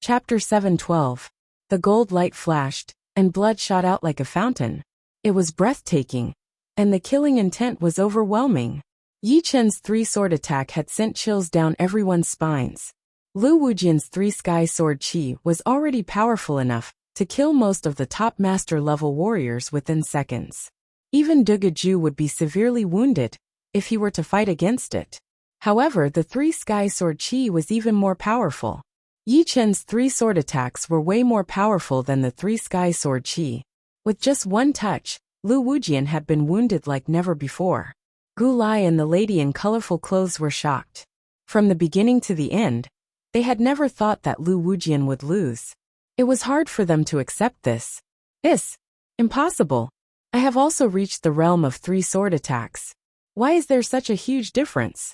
Chapter 712. The gold light flashed, and blood shot out like a fountain. It was breathtaking, and the killing intent was overwhelming. Yi Chen's three-sword attack had sent chills down everyone's spines. Lu Wujian's three-sky sword chi was already powerful enough to kill most of the top master-level warriors within seconds. Even Dugaju would be severely wounded if he were to fight against it. However, the three-sky sword chi was even more powerful. Yi Chen's three-sword attacks were way more powerful than the three-sky sword chi. With just one touch, Lu Wujian had been wounded like never before. Gu Lai and the lady in colorful clothes were shocked. From the beginning to the end, they had never thought that Lu Wujian would lose. It was hard for them to accept this. Impossible. I have also reached the realm of three sword attacks. Why is there such a huge difference?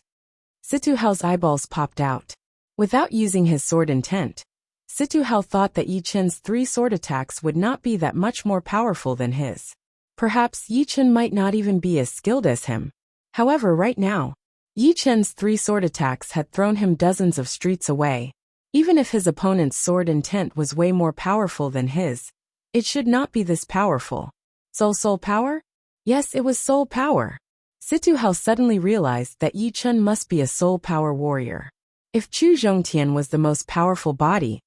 Situ Hao's eyeballs popped out. Without using his sword intent, Situ Hao thought that Yi Chen's three sword attacks would not be that much more powerful than his. Perhaps Yi Chen might not even be as skilled as him. However, right now, Yi Chen's three sword attacks had thrown him dozens of streets away. Even if his opponent's sword intent was way more powerful than his, it should not be this powerful. Soul power? Yes, it was soul power. Situ Hao suddenly realized that Yi Chen must be a soul power warrior. If Chu Zhongtian was the most powerful body,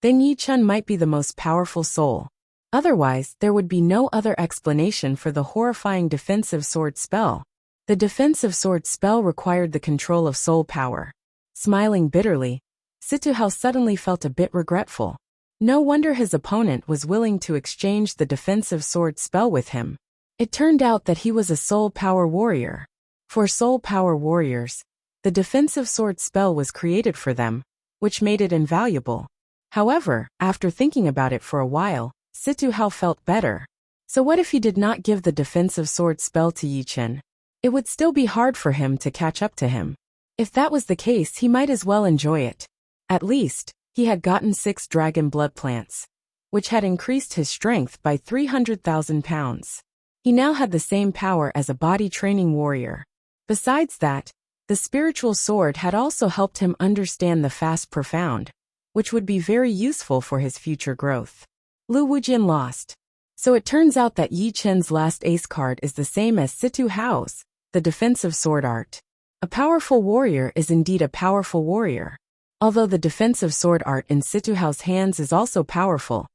then Yi Chen might be the most powerful soul. Otherwise, there would be no other explanation for the horrifying defensive sword spell. The defensive sword spell required the control of soul power. Smiling bitterly, Situ Hao suddenly felt a bit regretful. No wonder his opponent was willing to exchange the defensive sword spell with him. It turned out that he was a soul power warrior. For soul power warriors, the defensive sword spell was created for them, which made it invaluable. However, after thinking about it for a while, Situ Hao felt better. So what if he did not give the defensive sword spell to Yi Chen? It would still be hard for him to catch up to him. If that was the case, he might as well enjoy it. At least, he had gotten 6 dragon blood plants, which had increased his strength by 300,000 pounds. He now had the same power as a body training warrior. Besides that, the spiritual sword had also helped him understand the fast profound, which would be very useful for his future growth. Lu Wujian lost. So it turns out that Yi Chen's last ace card is the same as Situ Hao's, the defensive sword art. A powerful warrior is indeed a powerful warrior. Although the defensive sword art in Situ Hao's hands is also powerful,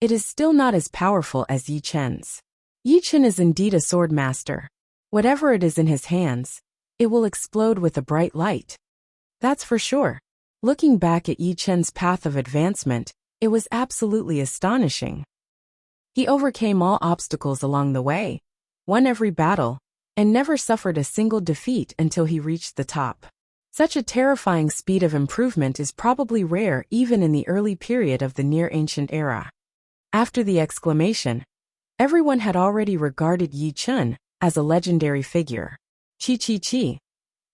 it is still not as powerful as Yi Chen's. Yi Chen is indeed a sword master. Whatever it is in his hands, it will explode with a bright light. That's for sure. Looking back at Yi Chen's path of advancement, it was absolutely astonishing. He overcame all obstacles along the way, won every battle, and never suffered a single defeat until he reached the top. Such a terrifying speed of improvement is probably rare even in the early period of the Near Ancient Era. After the exclamation, everyone had already regarded Yi Chen as a legendary figure. Chi.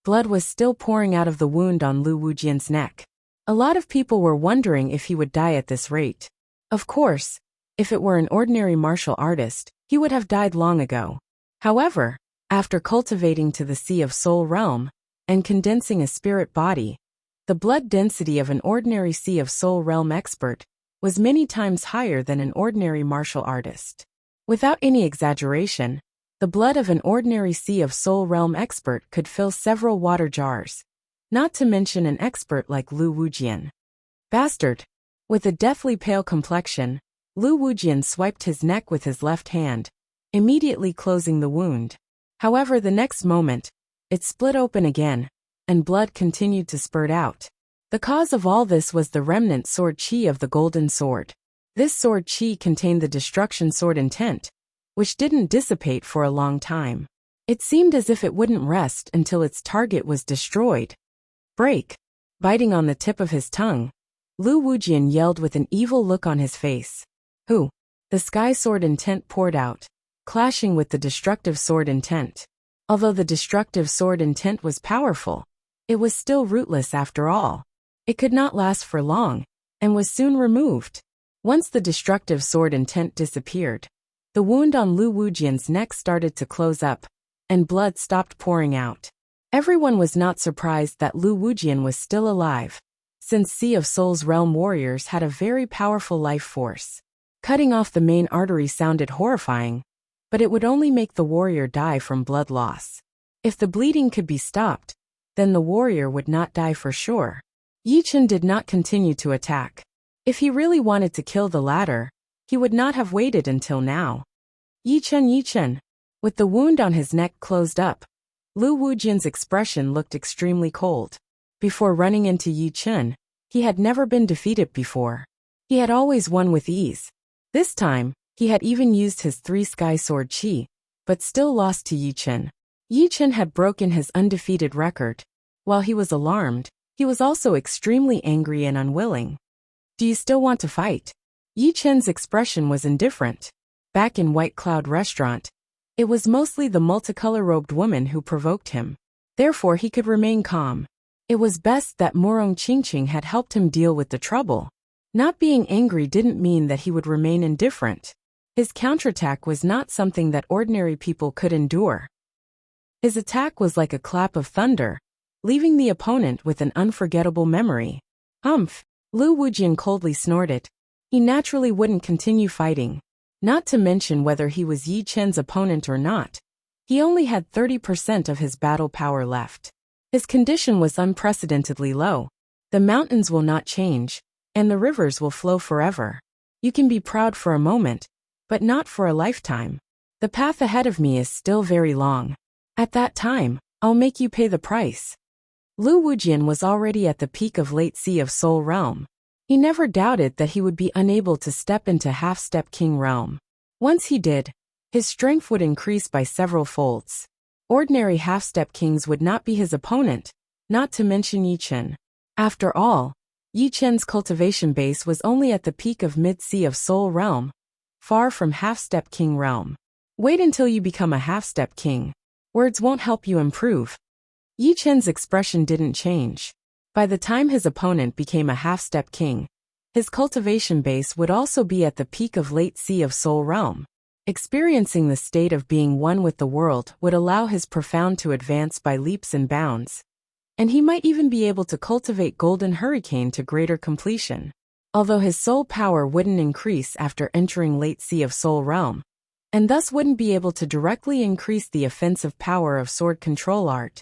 Blood was still pouring out of the wound on Lu Wujian's neck. A lot of people were wondering if he would die at this rate. Of course, if it were an ordinary martial artist, he would have died long ago. However, after cultivating to the Sea of Soul realm and condensing a spirit body, the blood density of an ordinary Sea of Soul realm expert was many times higher than an ordinary martial artist. Without any exaggeration, the blood of an ordinary Sea of Soul realm expert could fill several water jars, not to mention an expert like Lu Wujian. Bastard! With a deathly pale complexion, Lu Wujian swiped his neck with his left hand, immediately closing the wound. However, the next moment, it split open again, and blood continued to spurt out. The cause of all this was the remnant sword chi of the golden sword. This sword chi contained the destruction sword intent, which didn't dissipate for a long time. It seemed as if it wouldn't rest until its target was destroyed. Break! Biting on the tip of his tongue, Lu Wujian yelled with an evil look on his face. Who? The sky sword intent poured out, clashing with the destructive sword intent. Although the destructive sword intent was powerful, it was still rootless after all. It could not last for long, and was soon removed. Once the destructive sword intent disappeared, the wound on Lu Wujian's neck started to close up, and blood stopped pouring out. Everyone was not surprised that Lu Wujian was still alive. since Sea of Souls realm warriors had a very powerful life force. Cutting off the main artery sounded horrifying, but it would only make the warrior die from blood loss. If the bleeding could be stopped, then the warrior would not die for sure. Yichen did not continue to attack. If he really wanted to kill the latter, he would not have waited until now. Yichen. With the wound on his neck closed up, Lu Wujian's expression looked extremely cold. Before running into Yichen, he had never been defeated before. He had always won with ease. This time, he had even used his 3 Sky Sword Chi, but still lost to Yichen. Yichen had broken his undefeated record. While he was alarmed, he was also extremely angry and unwilling. Do you still want to fight? Yichen's expression was indifferent. Back in White Cloud Restaurant, it was mostly the multicolor-robed woman who provoked him. Therefore he could remain calm. It was best that Murong Qingqing had helped him deal with the trouble. Not being angry didn't mean that he would remain indifferent. His counterattack was not something that ordinary people could endure. His attack was like a clap of thunder, leaving the opponent with an unforgettable memory. Humph! Lu Wujian coldly snorted. He naturally wouldn't continue fighting. Not to mention whether he was Yi Chen's opponent or not. He only had 30% of his battle power left. His condition was unprecedentedly low. The mountains will not change, and the rivers will flow forever. You can be proud for a moment, but not for a lifetime. The path ahead of me is still very long. At that time, I'll make you pay the price. Lu Wujian was already at the peak of late Sea of Soul realm. He never doubted that he would be unable to step into Half-Step King realm. Once he did, his strength would increase by several folds. Ordinary Half-Step Kings would not be his opponent, not to mention Yichen. After all, Yichen's cultivation base was only at the peak of Mid-Sea of Soul realm, far from Half-Step King realm. Wait until you become a Half-Step King. Words won't help you improve. Yichen's expression didn't change. By the time his opponent became a Half-Step King, his cultivation base would also be at the peak of late Sea of Soul realm. Experiencing the state of being one with the world would allow his profound to advance by leaps and bounds. And he might even be able to cultivate Golden Hurricane to greater completion. Although his soul power wouldn't increase after entering late Sea of Soul realm, and thus wouldn't be able to directly increase the offensive power of sword control art.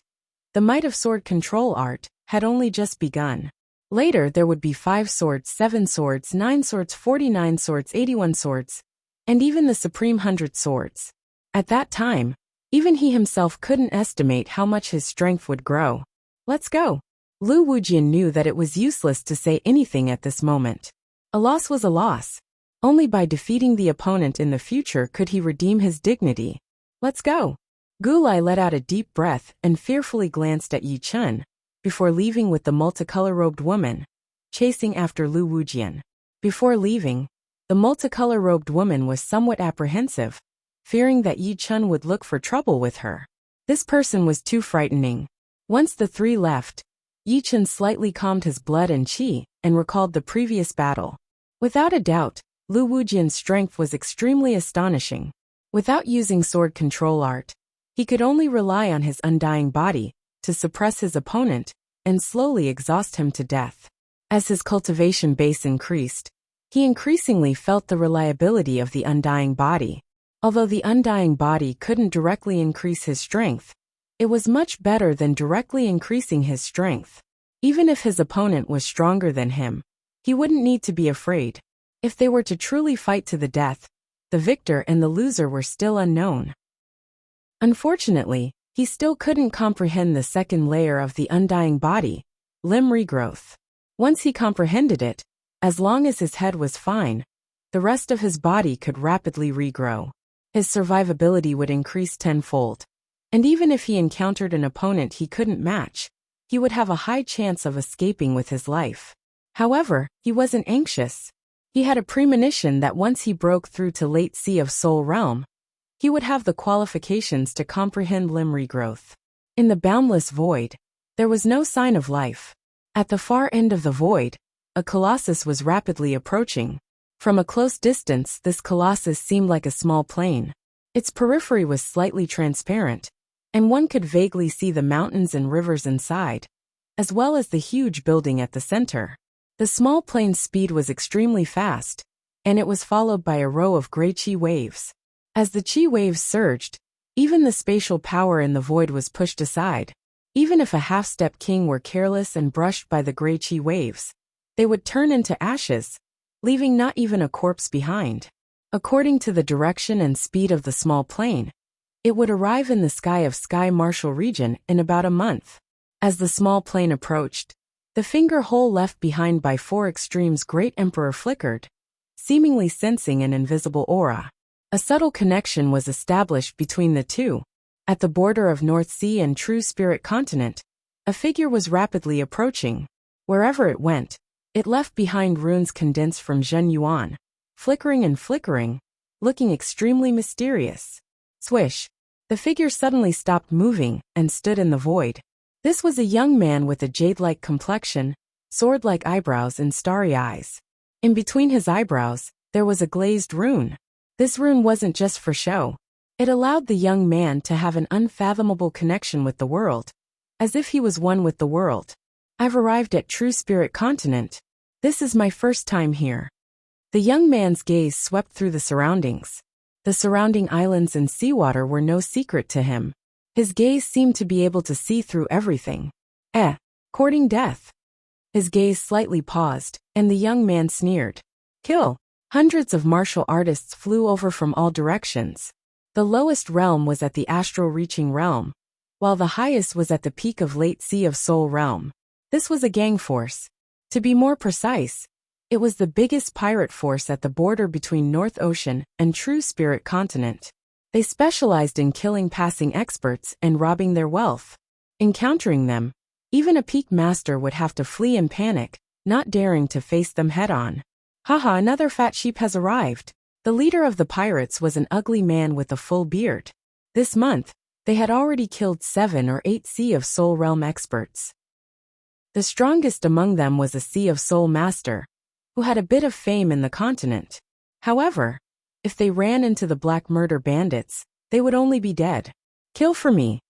The might of sword control art had only just begun. Later there would be 5 swords, 7 swords, 9 swords, 49 swords, 81 swords, and even the Supreme 100 swords. At that time, even he himself couldn't estimate how much his strength would grow. Let's go. Lu Wujian knew that it was useless to say anything at this moment. A loss was a loss. Only by defeating the opponent in the future could he redeem his dignity. Let's go. Gulai let out a deep breath and fearfully glanced at Yichen, before leaving with the multicolor-robed woman, chasing after Lu Wujian. Before leaving, the multicolor-robed woman was somewhat apprehensive, fearing that Yichen would look for trouble with her. This person was too frightening. Once the 3 left, Yichen slightly calmed his blood and qi, and recalled the previous battle. Without a doubt, Lu Wujian's strength was extremely astonishing. Without using sword control art, he could only rely on his undying body to suppress his opponent and slowly exhaust him to death. As his cultivation base increased, he increasingly felt the reliability of the undying body. Although the undying body couldn't directly increase his strength, it was much better than directly increasing his strength. Even if his opponent was stronger than him, he wouldn't need to be afraid. If they were to truly fight to the death, the victor and the loser were still unknown. Unfortunately, he still couldn't comprehend the second layer of the undying body, limb regrowth. Once he comprehended it, as long as his head was fine, the rest of his body could rapidly regrow. His survivability would increase tenfold. And even if he encountered an opponent he couldn't match, he would have a high chance of escaping with his life. However, he wasn't anxious. He had a premonition that once he broke through to late Sea of Soul realm, he would have the qualifications to comprehend limb regrowth. In the boundless void, there was no sign of life. At the far end of the void, a colossus was rapidly approaching. From a close distance, this colossus seemed like a small plane. Its periphery was slightly transparent, and one could vaguely see the mountains and rivers inside. as well as the huge building at the center. The small plane's speed was extremely fast, and it was followed by a row of gray chi waves. As the chi waves surged, even the spatial power in the void was pushed aside. Even if a half-step king were careless and brushed by the gray chi waves, they would turn into ashes, leaving not even a corpse behind. According to the direction and speed of the small plane, it would arrive in the sky of Sky Marshal region in about a month. As the small plane approached, the finger hole left behind by Four Extremes' Great Emperor flickered, seemingly sensing an invisible aura. A subtle connection was established between the two. At the border of North Sea and True Spirit Continent, a figure was rapidly approaching. Wherever it went, it left behind runes condensed from Zhen Yuan, flickering and flickering, looking extremely mysterious. Swish! The figure suddenly stopped moving and stood in the void. This was a young man with a jade-like complexion, sword-like eyebrows and starry eyes. In between his eyebrows, there was a glazed rune. This rune wasn't just for show. It allowed the young man to have an unfathomable connection with the world, as if he was one with the world. I've arrived at True Spirit Continent. This is my first time here. The young man's gaze swept through the surroundings. The surrounding islands and seawater were no secret to him. His gaze seemed to be able to see through everything. Courting death. His gaze slightly paused, and the young man sneered. Kill. Hundreds of martial artists flew over from all directions. The lowest realm was at the astral-reaching realm, while the highest was at the peak of Late Sea of Soul realm. This was a gang force. To be more precise, it was the biggest pirate force at the border between North Ocean and True Spirit Continent. They specialized in killing passing experts and robbing their wealth. Encountering them, even a peak master would have to flee in panic, not daring to face them head-on. Haha, another fat sheep has arrived. The leader of the pirates was an ugly man with a full beard. This month, they had already killed 7 or 8 Sea of Soul realm experts. The strongest among them was a Sea of Soul master, who had a bit of fame in the continent. However, if they ran into the Black Murder bandits, they would only be dead. Kill for me.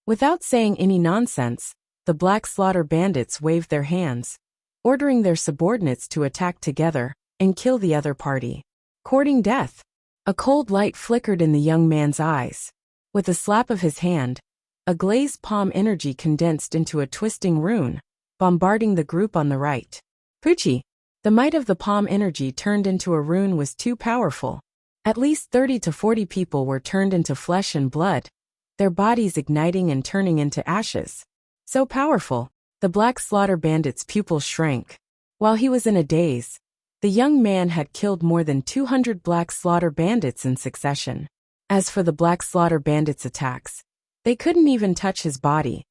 Without saying any nonsense, the Black Slaughter bandits waved their hands, ordering their subordinates to attack together and kill the other party. Courting death. A cold light flickered in the young man's eyes. With a slap of his hand, a glazed palm energy condensed into a twisting rune, bombarding the group on the right. Poochie. The might of the palm energy turned into a rune was too powerful. At least 30 to 40 people were turned into flesh and blood, their bodies igniting and turning into ashes. So powerful, the Black Slaughter bandit's pupils shrank. While he was in a daze, the young man had killed more than 200 Black Slaughter bandits in succession. As for the Black Slaughter bandits' attacks, they couldn't even touch his body,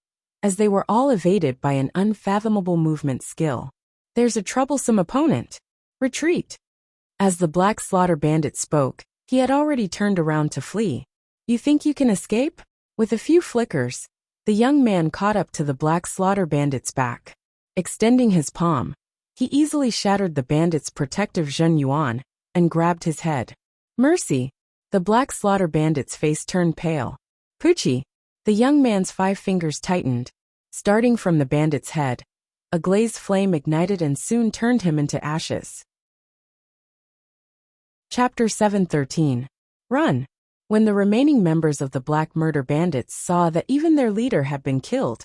as they were all evaded by an unfathomable movement skill. There's a troublesome opponent. Retreat. As the Black Slaughter bandit spoke, he had already turned around to flee. You think you can escape? With a few flickers, the young man caught up to the Black Slaughter bandit's back. Extending his palm, he easily shattered the bandit's protective Zhen Yuan and grabbed his head. Mercy! The Black Slaughter bandit's face turned pale. Poochie! The young man's 5 fingers tightened. Starting from the bandit's head, a glazed flame ignited and soon turned him into ashes. Chapter 713. Run! When the remaining members of the Black Murder bandits saw that even their leader had been killed,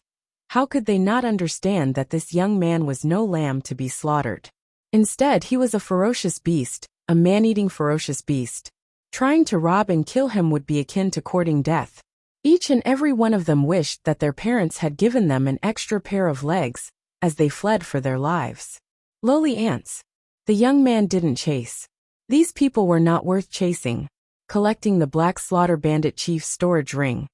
how could they not understand that this young man was no lamb to be slaughtered? Instead, he was a ferocious beast, a man-eating ferocious beast. Trying to rob and kill him would be akin to courting death. Each and every one of them wished that their parents had given them an extra pair of legs, as they fled for their lives. Lowly ants. The young man didn't chase. These people were not worth chasing. Collecting the Black Slaughter bandit chief's storage ring,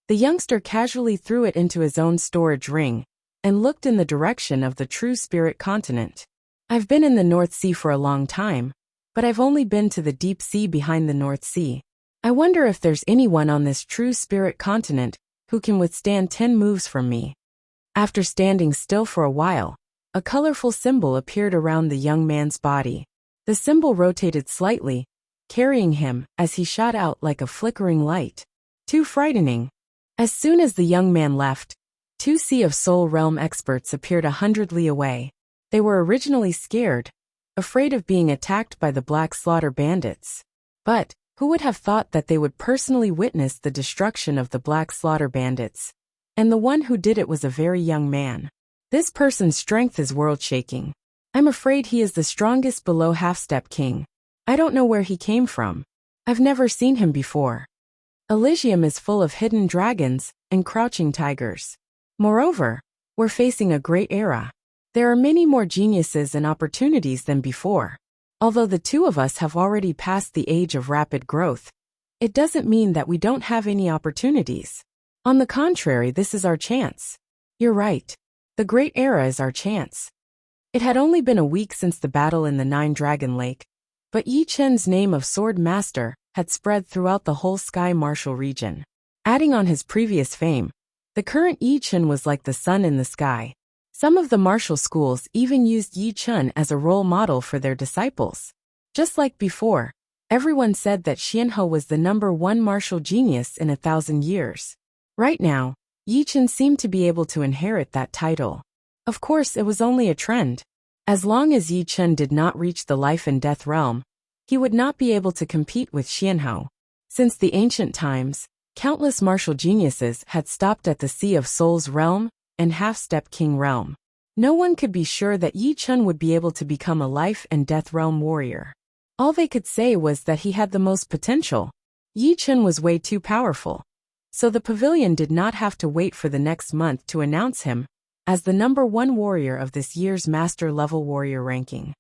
the youngster casually threw it into his own storage ring and looked in the direction of the True Spirit Continent. I've been in the North Sea for a long time, but I've only been to the deep sea behind the North Sea. I wonder if there's anyone on this True Spirit Continent who can withstand 10 moves from me. After standing still for a while, a colorful symbol appeared around the young man's body. The symbol rotated slightly, carrying him as he shot out like a flickering light. Too frightening. As soon as the young man left, Two Sea of Soul realm experts appeared 100 li away. They were originally scared, afraid of being attacked by the Black Slaughter bandits. But who would have thought that they would personally witness the destruction of the Black Slaughter bandits? And the one who did it was a very young man. This person's strength is world-shaking. I'm afraid he is the strongest below half-step king. I don't know where he came from. I've never seen him before. Elysium is full of hidden dragons and crouching tigers. Moreover, we're facing a great era. There are many more geniuses and opportunities than before. Although the two of us have already passed the age of rapid growth, it doesn't mean that we don't have any opportunities. On the contrary, this is our chance. You're right. The Great Era is our chance. It had only been a week since the battle in the Nine-Dragon Lake, but Yi Chen's name of Sword Master had spread throughout the whole Sky Martial region. Adding on his previous fame, the current Yi Chen was like the sun in the sky. Some of the martial schools even used Yi Chen as a role model for their disciples. Just like before, everyone said that Xianhou was the #1 martial genius in 1,000 years. Right now, Yi Chen seemed to be able to inherit that title. Of course, it was only a trend. As long as Yi Chen did not reach the life and death realm, he would not be able to compete with Xianhou. Since the ancient times, countless martial geniuses had stopped at the Sea of Souls realm and Half-Step King realm. No one could be sure that Yi Chen would be able to become a life and death realm warrior. All they could say was that he had the most potential. Yi Chen was way too powerful. So the pavilion did not have to wait for the next month to announce him as the #1 warrior of this year's Master Level Warrior ranking.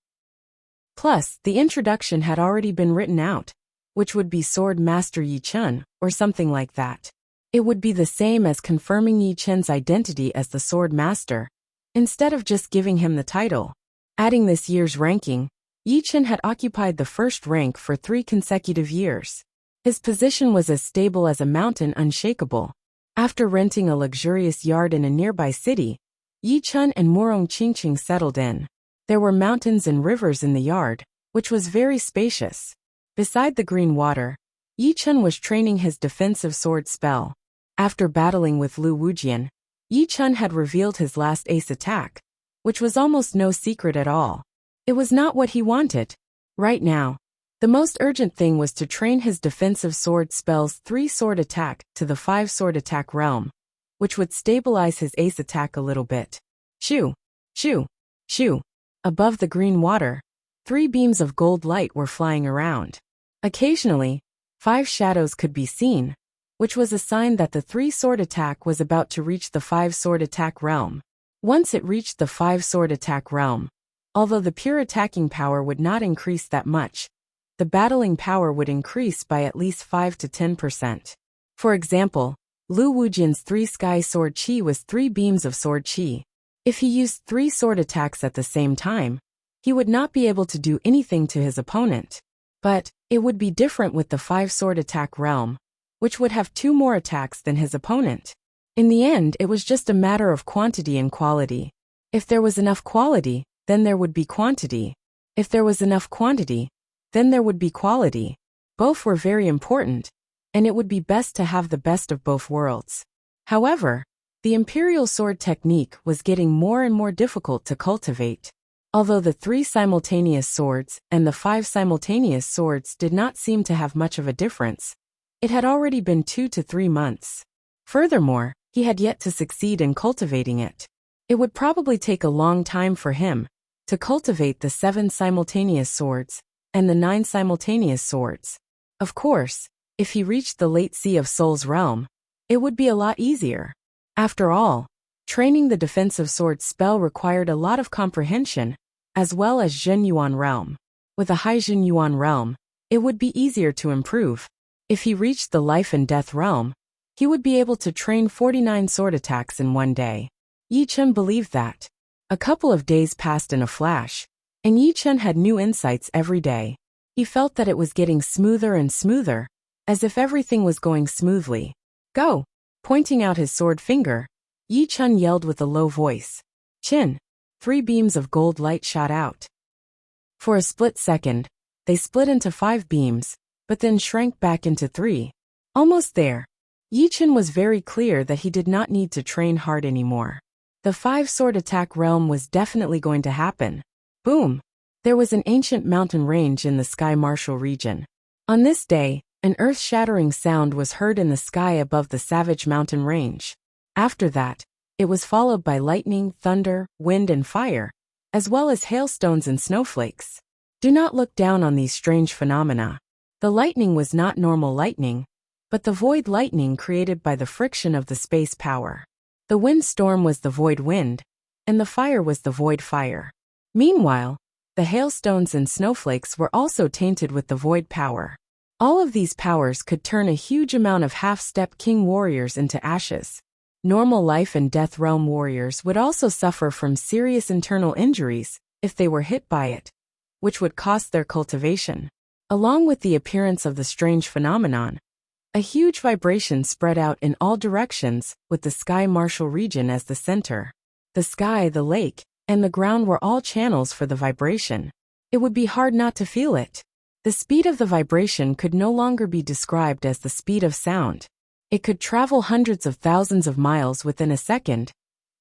Plus, the introduction had already been written out, which would be Sword Master Yi Chen, or something like that. It would be the same as confirming Yi Chen's identity as the Sword Master, instead of just giving him the title. Adding this year's ranking, Yi Chen had occupied the first rank for 3 consecutive years. His position was as stable as a mountain, unshakable. After renting a luxurious yard in a nearby city, Yi Chen and Murong Qingqing settled in. There were mountains and rivers in the yard, which was very spacious. Beside the green water, Yi Chen was training his defensive sword spell. After battling with Lu Wujian, Yi Chen had revealed his last ace attack, which was almost no secret at all. It was not what he wanted. Right now, the most urgent thing was to train his defensive sword spell's 3-sword attack to the 5-sword attack realm, which would stabilize his ace attack a little bit. Shoo! Shoo! Shoo! Above the green water, 3 beams of gold light were flying around. Occasionally, 5 shadows could be seen, which was a sign that the 3-sword attack was about to reach the 5-sword attack realm. Once it reached the 5-sword attack realm, although the pure attacking power would not increase that much, the battling power would increase by at least 5 to 10%. For example, Lu Wujian's 3 sky sword chi was 3 beams of sword chi. If he used 3 sword attacks at the same time, he would not be able to do anything to his opponent. But it would be different with the 5-sword attack realm, which would have 2 more attacks than his opponent. In the end, it was just a matter of quantity and quality. If there was enough quality, then there would be quantity. If there was enough quantity, then there would be quality. Both were very important, and it would be best to have the best of both worlds. However, the imperial sword technique was getting more and more difficult to cultivate. Although the 3 simultaneous swords and the 5 simultaneous swords did not seem to have much of a difference, it had already been 2 to 3 months. Furthermore, he had yet to succeed in cultivating it. It would probably take a long time for him to cultivate the 7 simultaneous swords and the 9 simultaneous swords. Of course, if he reached the late Sea of Souls realm, it would be a lot easier. After all, training the defensive sword spell required a lot of comprehension, as well as Zhenyuan realm. With a high Zhenyuan realm, it would be easier to improve. If he reached the life and death realm, he would be able to train 49 sword attacks in one day. Yi Chen believed that. A couple of days passed in a flash, and Yi Chen had new insights every day. He felt that it was getting smoother and smoother, as if everything was going smoothly. Go! Pointing out his sword finger, Yi Chen yelled with a low voice. Chin! 3 beams of gold light shot out. For a split second, they split into 5 beams, but then shrank back into 3. Almost there. Yi Chen was very clear that he did not need to train hard anymore. The 5-sword attack realm was definitely going to happen. Boom! There was an ancient mountain range in the sky martial region. On this day, an earth-shattering sound was heard in the sky above the savage mountain range. After that, it was followed by lightning, thunder, wind and fire, as well as hailstones and snowflakes. Do not look down on these strange phenomena. The lightning was not normal lightning, but the void lightning created by the friction of the space power. The wind storm was the void wind, and the fire was the void fire. Meanwhile, the hailstones and snowflakes were also tainted with the void power. All of these powers could turn a huge amount of half-step king warriors into ashes. Normal life and death realm warriors would also suffer from serious internal injuries if they were hit by it, which would cost their cultivation. Along with the appearance of the strange phenomenon, a huge vibration spread out in all directions with the sky martial region as the center. The sky, the lake, and the ground were all channels for the vibration. It would be hard not to feel it. The speed of the vibration could no longer be described as the speed of sound. It could travel hundreds of thousands of miles within a second,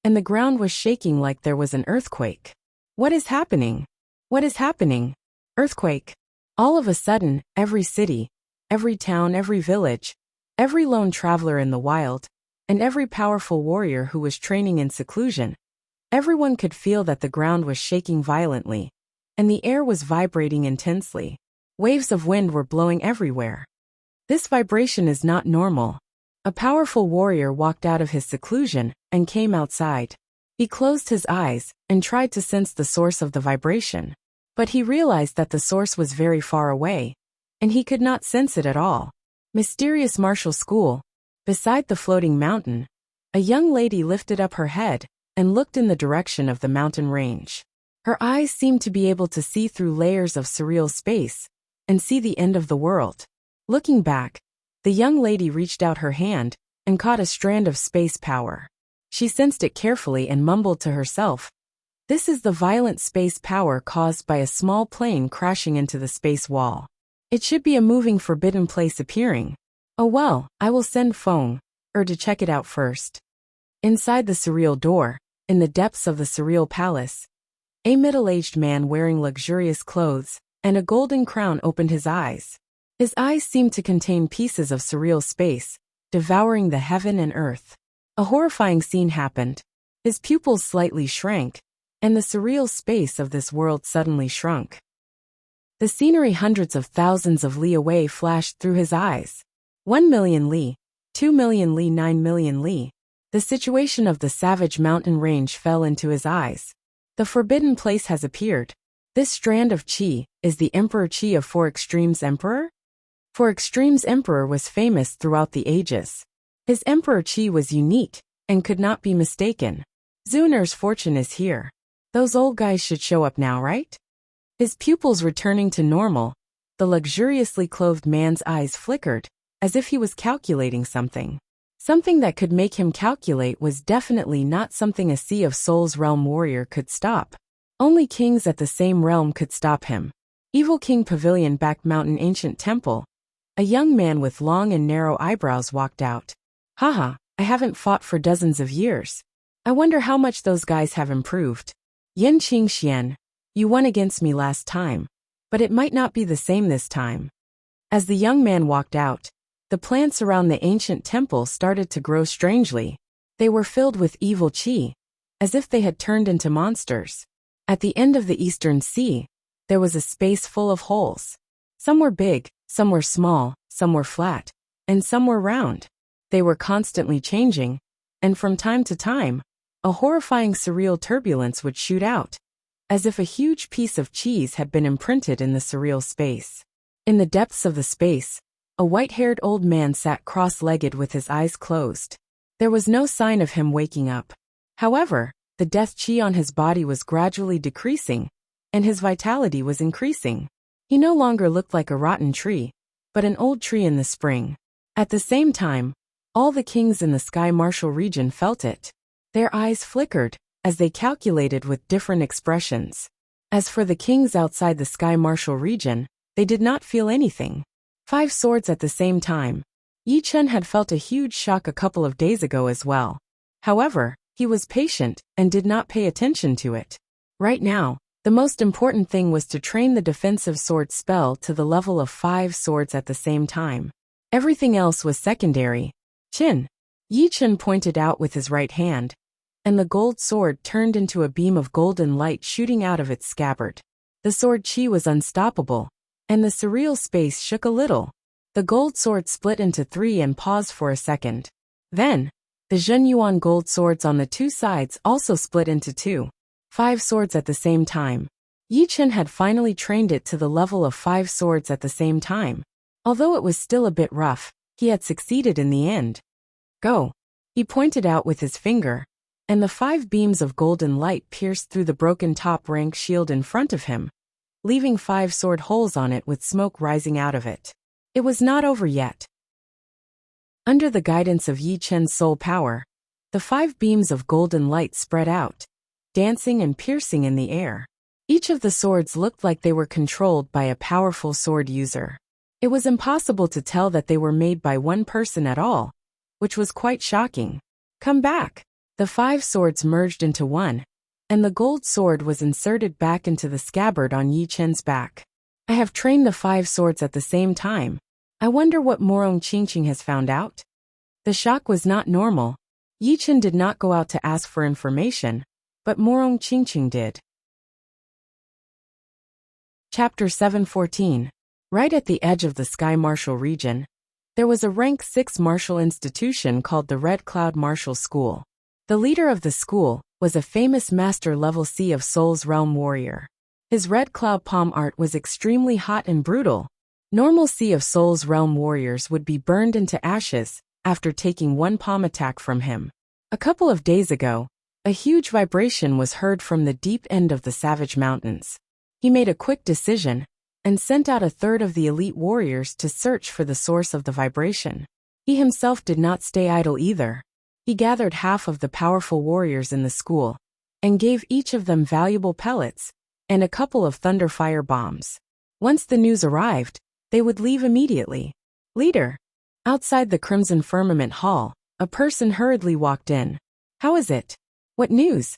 and the ground was shaking like there was an earthquake. What is happening? What is happening? Earthquake. All of a sudden, every city, every town, every village, every lone traveler in the wild, and every powerful warrior who was training in seclusion, everyone could feel that the ground was shaking violently, and the air was vibrating intensely. Waves of wind were blowing everywhere. This vibration is not normal. A powerful warrior walked out of his seclusion and came outside. He closed his eyes and tried to sense the source of the vibration. But he realized that the source was very far away, and he could not sense it at all. Mysterious martial school. Beside the floating mountain, a young lady lifted up her head and looked in the direction of the mountain range. Her eyes seemed to be able to see through layers of surreal space and see the end of the world. Looking back, the young lady reached out her hand and caught a strand of space power. She sensed it carefully and mumbled to herself, "This is the violent space power caused by a small plane crashing into the space wall. It should be a moving forbidden place appearing. Oh well, I will send Feng to check it out first." Inside the surreal door, in the depths of the surreal palace, a middle-aged man wearing luxurious clothes and a golden crown opened his eyes. His eyes seemed to contain pieces of surreal space, devouring the heaven and earth. A horrifying scene happened. His pupils slightly shrank, and the surreal space of this world suddenly shrunk. The scenery hundreds of thousands of li away flashed through his eyes. 1 million li, 2 million li, 9 million li. The situation of the savage mountain range fell into his eyes. The forbidden place has appeared. This strand of qi is the Emperor Qi of Four Extremes Emperor? Four Extremes Emperor was famous throughout the ages. His Emperor Qi was unique and could not be mistaken. Zuner's fortune is here. Those old guys should show up now, right? His pupils returning to normal, the luxuriously clothed man's eyes flickered, as if he was calculating something. Something that could make him calculate was definitely not something a Sea of Souls realm warrior could stop. Only kings at the same realm could stop him. Evil King Pavilion Back Mountain Ancient Temple. A young man with long and narrow eyebrows walked out. Haha, I haven't fought for dozens of years. I wonder how much those guys have improved. Yin Qingxian, you won against me last time, but it might not be the same this time. As the young man walked out, the plants around the ancient temple started to grow strangely. They were filled with evil qi, as if they had turned into monsters. At the end of the eastern sea, there was a space full of holes. Some were big, some were small, some were flat, and some were round. They were constantly changing, and from time to time, a horrifying surreal turbulence would shoot out, as if a huge piece of cheese had been imprinted in the surreal space. In the depths of the space, a white-haired old man sat cross-legged with his eyes closed. There was no sign of him waking up. However, the death chi on his body was gradually decreasing, and his vitality was increasing. He no longer looked like a rotten tree, but an old tree in the spring. At the same time, all the kings in the sky martial region felt it. Their eyes flickered, as they calculated with different expressions. As for the kings outside the sky martial region, they did not feel anything. 5 swords at the same time. Yi Chen had felt a huge shock a couple of days ago as well. However, he was patient and did not pay attention to it. Right now, the most important thing was to train the defensive sword spell to the level of 5 swords at the same time. Everything else was secondary. Chin. Yi Chen pointed out with his right hand, and the gold sword turned into a beam of golden light shooting out of its scabbard. The sword chi was unstoppable, and the surreal space shook a little. The gold sword split into 3 and paused for a second. Then, the Zhenyuan gold swords on the 2 sides also split into 2. 5 swords at the same time. Yi Chen had finally trained it to the level of 5 swords at the same time. Although it was still a bit rough, he had succeeded in the end. Go. He pointed out with his finger, and the 5 beams of golden light pierced through the broken top rank shield in front of him, leaving 5 sword holes on it with smoke rising out of it. It was not over yet. Under the guidance of Yi Chen's soul power, the 5 beams of golden light spread out, dancing and piercing in the air. Each of the swords looked like they were controlled by a powerful sword user. It was impossible to tell that they were made by one person at all, which was quite shocking. Come back! The 5 swords merged into one, and the gold sword was inserted back into the scabbard on Yi Chen's back. I have trained the 5 swords at the same time. I wonder what Morong Qingqing has found out? The shock was not normal. Yi Chen did not go out to ask for information, but Morong Qingqing did. Chapter 714. Right at the edge of the Sky Martial region, there was a rank 6 martial institution called the Red Cloud Martial School. The leader of the school was a famous master level C of Soul's Realm warrior. His red cloud palm art was extremely hot and brutal. Normal Sea of Soul's Realm warriors would be burned into ashes after taking one palm attack from him. A couple of days ago, a huge vibration was heard from the deep end of the Savage Mountains. He made a quick decision and sent out a third of the elite warriors to search for the source of the vibration. He himself did not stay idle either. He gathered half of the powerful warriors in the school and gave each of them valuable pellets and a couple of thunderfire bombs. Once the news arrived, they would leave immediately. Leader. Outside the Crimson Firmament Hall, a person hurriedly walked in. How is it? What news?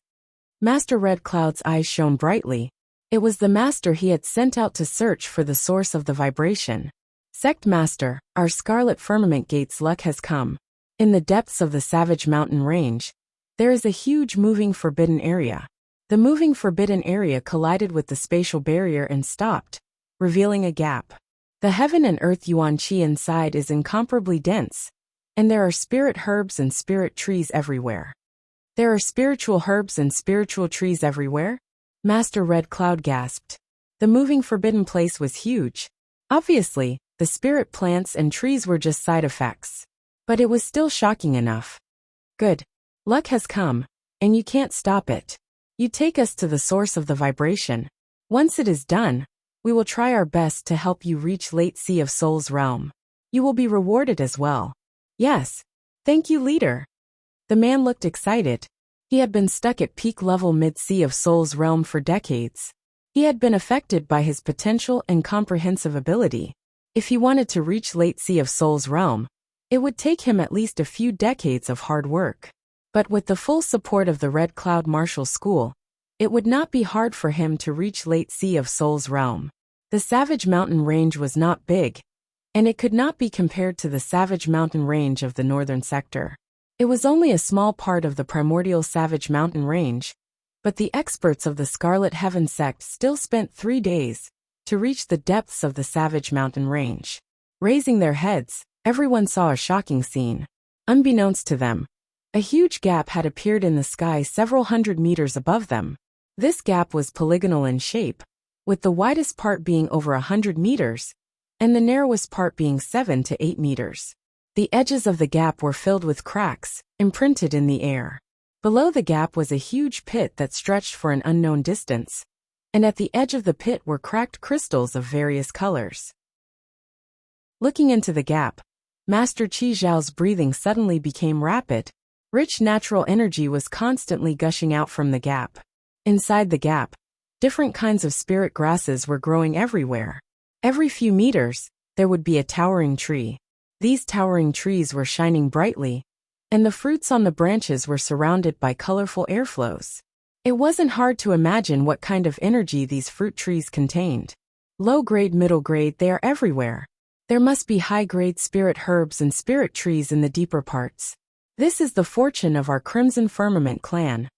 Master Red Cloud's eyes shone brightly. It was the master he had sent out to search for the source of the vibration. Sect Master, our Scarlet Firmament Gate's luck has come. In the depths of the Savage Mountain Range, there is a huge moving forbidden area. The moving forbidden area collided with the spatial barrier and stopped, revealing a gap. The heaven and earth yuan qi inside is incomparably dense, and there are spirit herbs and spirit trees everywhere. There are spiritual herbs and spiritual trees everywhere? Master Red Cloud gasped. The moving forbidden place was huge. Obviously, the spirit plants and trees were just side effects. But it was still shocking enough. Good. Luck has come, and you can't stop it. You take us to the source of the vibration. Once it is done, we will try our best to help you reach Late Sea of Soul's realm. You will be rewarded as well. Yes. Thank you, leader. The man looked excited. He had been stuck at peak level mid-Sea of Soul's realm for decades. He had been affected by his potential and comprehensive ability. If he wanted to reach Late Sea of Soul's realm, it would take him at least a few decades of hard work. But with the full support of the Red Cloud Martial School, it would not be hard for him to reach Late Sea of Soul's realm. The Savage Mountain Range was not big, and it could not be compared to the Savage Mountain Range of the northern sector. It was only a small part of the primordial Savage Mountain Range, but the experts of the Scarlet Heaven sect still spent 3 days to reach the depths of the Savage Mountain Range. Raising their heads, everyone saw a shocking scene. Unbeknownst to them, a huge gap had appeared in the sky several hundred meters above them. This gap was polygonal in shape, with the widest part being over 100 meters, and the narrowest part being 7 to 8 meters. The edges of the gap were filled with cracks, imprinted in the air. Below the gap was a huge pit that stretched for an unknown distance, and at the edge of the pit were cracked crystals of various colors. Looking into the gap, Master Qi Zhao's breathing suddenly became rapid. Rich natural energy was constantly gushing out from the gap. Inside the gap, different kinds of spirit grasses were growing everywhere. Every few meters, there would be a towering tree. These towering trees were shining brightly, and the fruits on the branches were surrounded by colorful airflows. It wasn't hard to imagine what kind of energy these fruit trees contained. Low-grade, middle-grade, they are everywhere. There must be high-grade spirit herbs and spirit trees in the deeper parts. This is the fortune of our Crimson Firmament clan.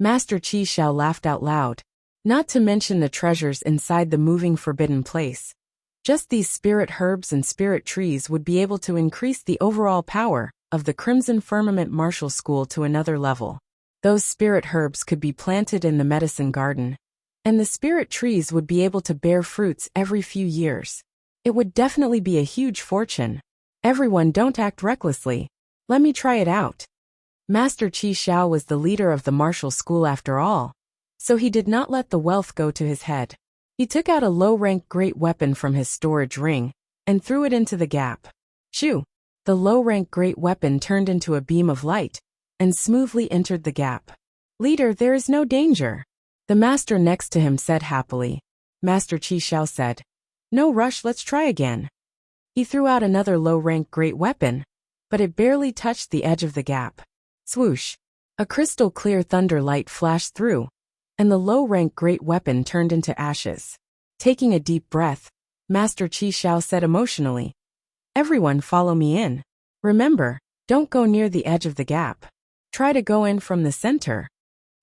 Master Qi Xiao laughed out loud. Not to mention the treasures inside the moving forbidden place. Just these spirit herbs and spirit trees would be able to increase the overall power of the Crimson Firmament Martial School to another level. Those spirit herbs could be planted in the medicine garden, and the spirit trees would be able to bear fruits every few years. It would definitely be a huge fortune. Everyone, don't act recklessly. Let me try it out. Master Qi Xiao was the leader of the martial school after all, so he did not let the wealth go to his head. He took out a low-rank great weapon from his storage ring and threw it into the gap. Shoo! The low-rank great weapon turned into a beam of light and smoothly entered the gap. Leader, there is no danger. The master next to him said happily. Master Qi Xiao said, no rush, let's try again. He threw out another low-rank great weapon, but it barely touched the edge of the gap. Swoosh! A crystal clear thunder light flashed through, and the low-rank great weapon turned into ashes. Taking a deep breath, Master Qi Xiao said emotionally, everyone follow me in. Remember, don't go near the edge of the gap. Try to go in from the center.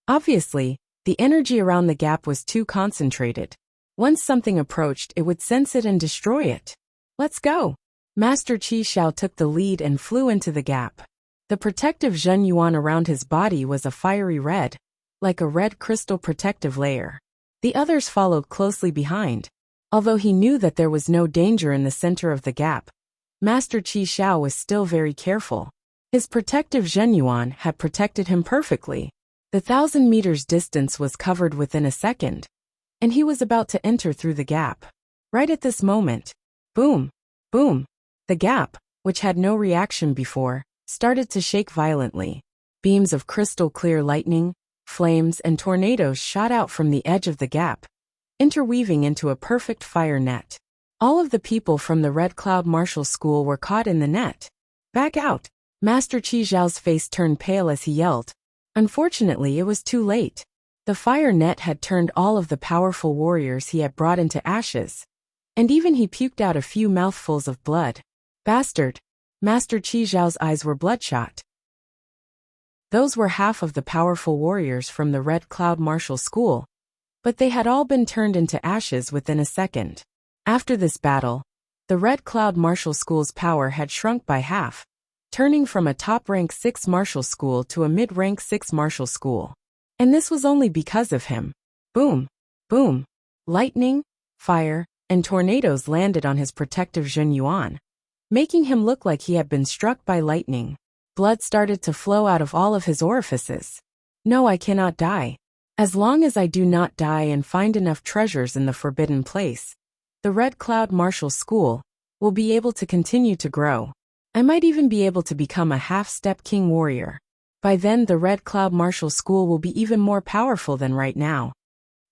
Obviously, the energy around the gap was too concentrated. Once something approached, it would sense it and destroy it. Let's go. Master Qi Xiao took the lead and flew into the gap. The protective Zhen Yuan around his body was a fiery red, like a red crystal protective layer. The others followed closely behind. Although he knew that there was no danger in the center of the gap, Master Qi Xiao was still very careful. His protective Zhen Yuan had protected him perfectly. The 1,000 meters distance was covered within a second, and he was about to enter through the gap. Right at this moment, boom, boom, the gap, which had no reaction before, started to shake violently. Beams of crystal clear lightning, flames, and tornadoes shot out from the edge of the gap, interweaving into a perfect fire net. All of the people from the Red Cloud Martial School were caught in the net. Back out! Master Qi Xiao's face turned pale as he yelled. Unfortunately, it was too late. The fire net had turned all of the powerful warriors he had brought into ashes, and even he puked out a few mouthfuls of blood. Bastard! Master Qi Xiao's eyes were bloodshot. Those were half of the powerful warriors from the Red Cloud Martial School, but they had all been turned into ashes within a second. After this battle, the Red Cloud Martial School's power had shrunk by half, turning from a top-rank 6 martial school to a mid-rank 6 martial school. And this was only because of him. Boom! Boom! Lightning, fire, and tornadoes landed on his protective Zhen Yuan, making him look like he had been struck by lightning. Blood started to flow out of all of his orifices. No, I cannot die. As long as I do not die and find enough treasures in the forbidden place, the Red Cloud Martial School will be able to continue to grow. I might even be able to become a half-step king warrior. By then, the Red Cloud Martial School will be even more powerful than right now.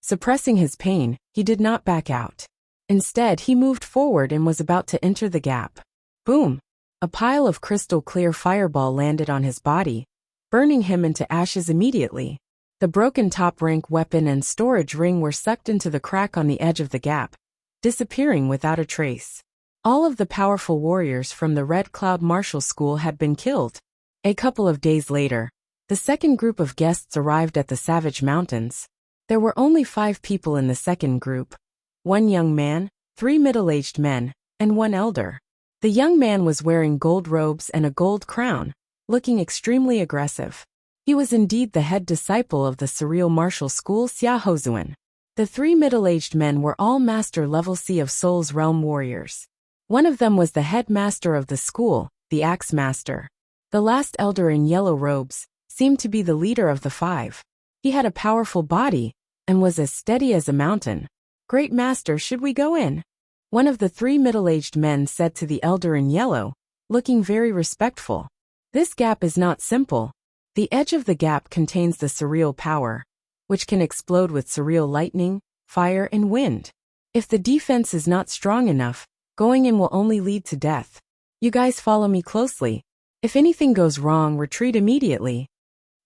Suppressing his pain, he did not back out. Instead, he moved forward and was about to enter the gap. Boom! A pile of crystal clear fireball landed on his body, burning him into ashes immediately. The broken top-rank weapon and storage ring were sucked into the crack on the edge of the gap, disappearing without a trace. All of the powerful warriors from the Red Cloud Martial School had been killed. A couple of days later, the second group of guests arrived at the Savage Mountains. There were only 5 people in the second group. 1 young man, 3 middle-aged men, and 1 elder. The young man was wearing gold robes and a gold crown, looking extremely aggressive. He was indeed the head disciple of the Surreal Martial School Xia Hozuan. The 3 middle-aged men were all Master Level C of Soul's Realm warriors. One of them was the headmaster of the school, the Axe Master. The last elder in yellow robes seemed to be the leader of the 5. He had a powerful body and was as steady as a mountain. Great Master, should we go in? One of the 3 middle-aged men said to the elder in yellow, looking very respectful. This gap is not simple. The edge of the gap contains the surreal power, which can explode with surreal lightning, fire, and wind. If the defense is not strong enough, going in will only lead to death. You guys follow me closely. If anything goes wrong, retreat immediately.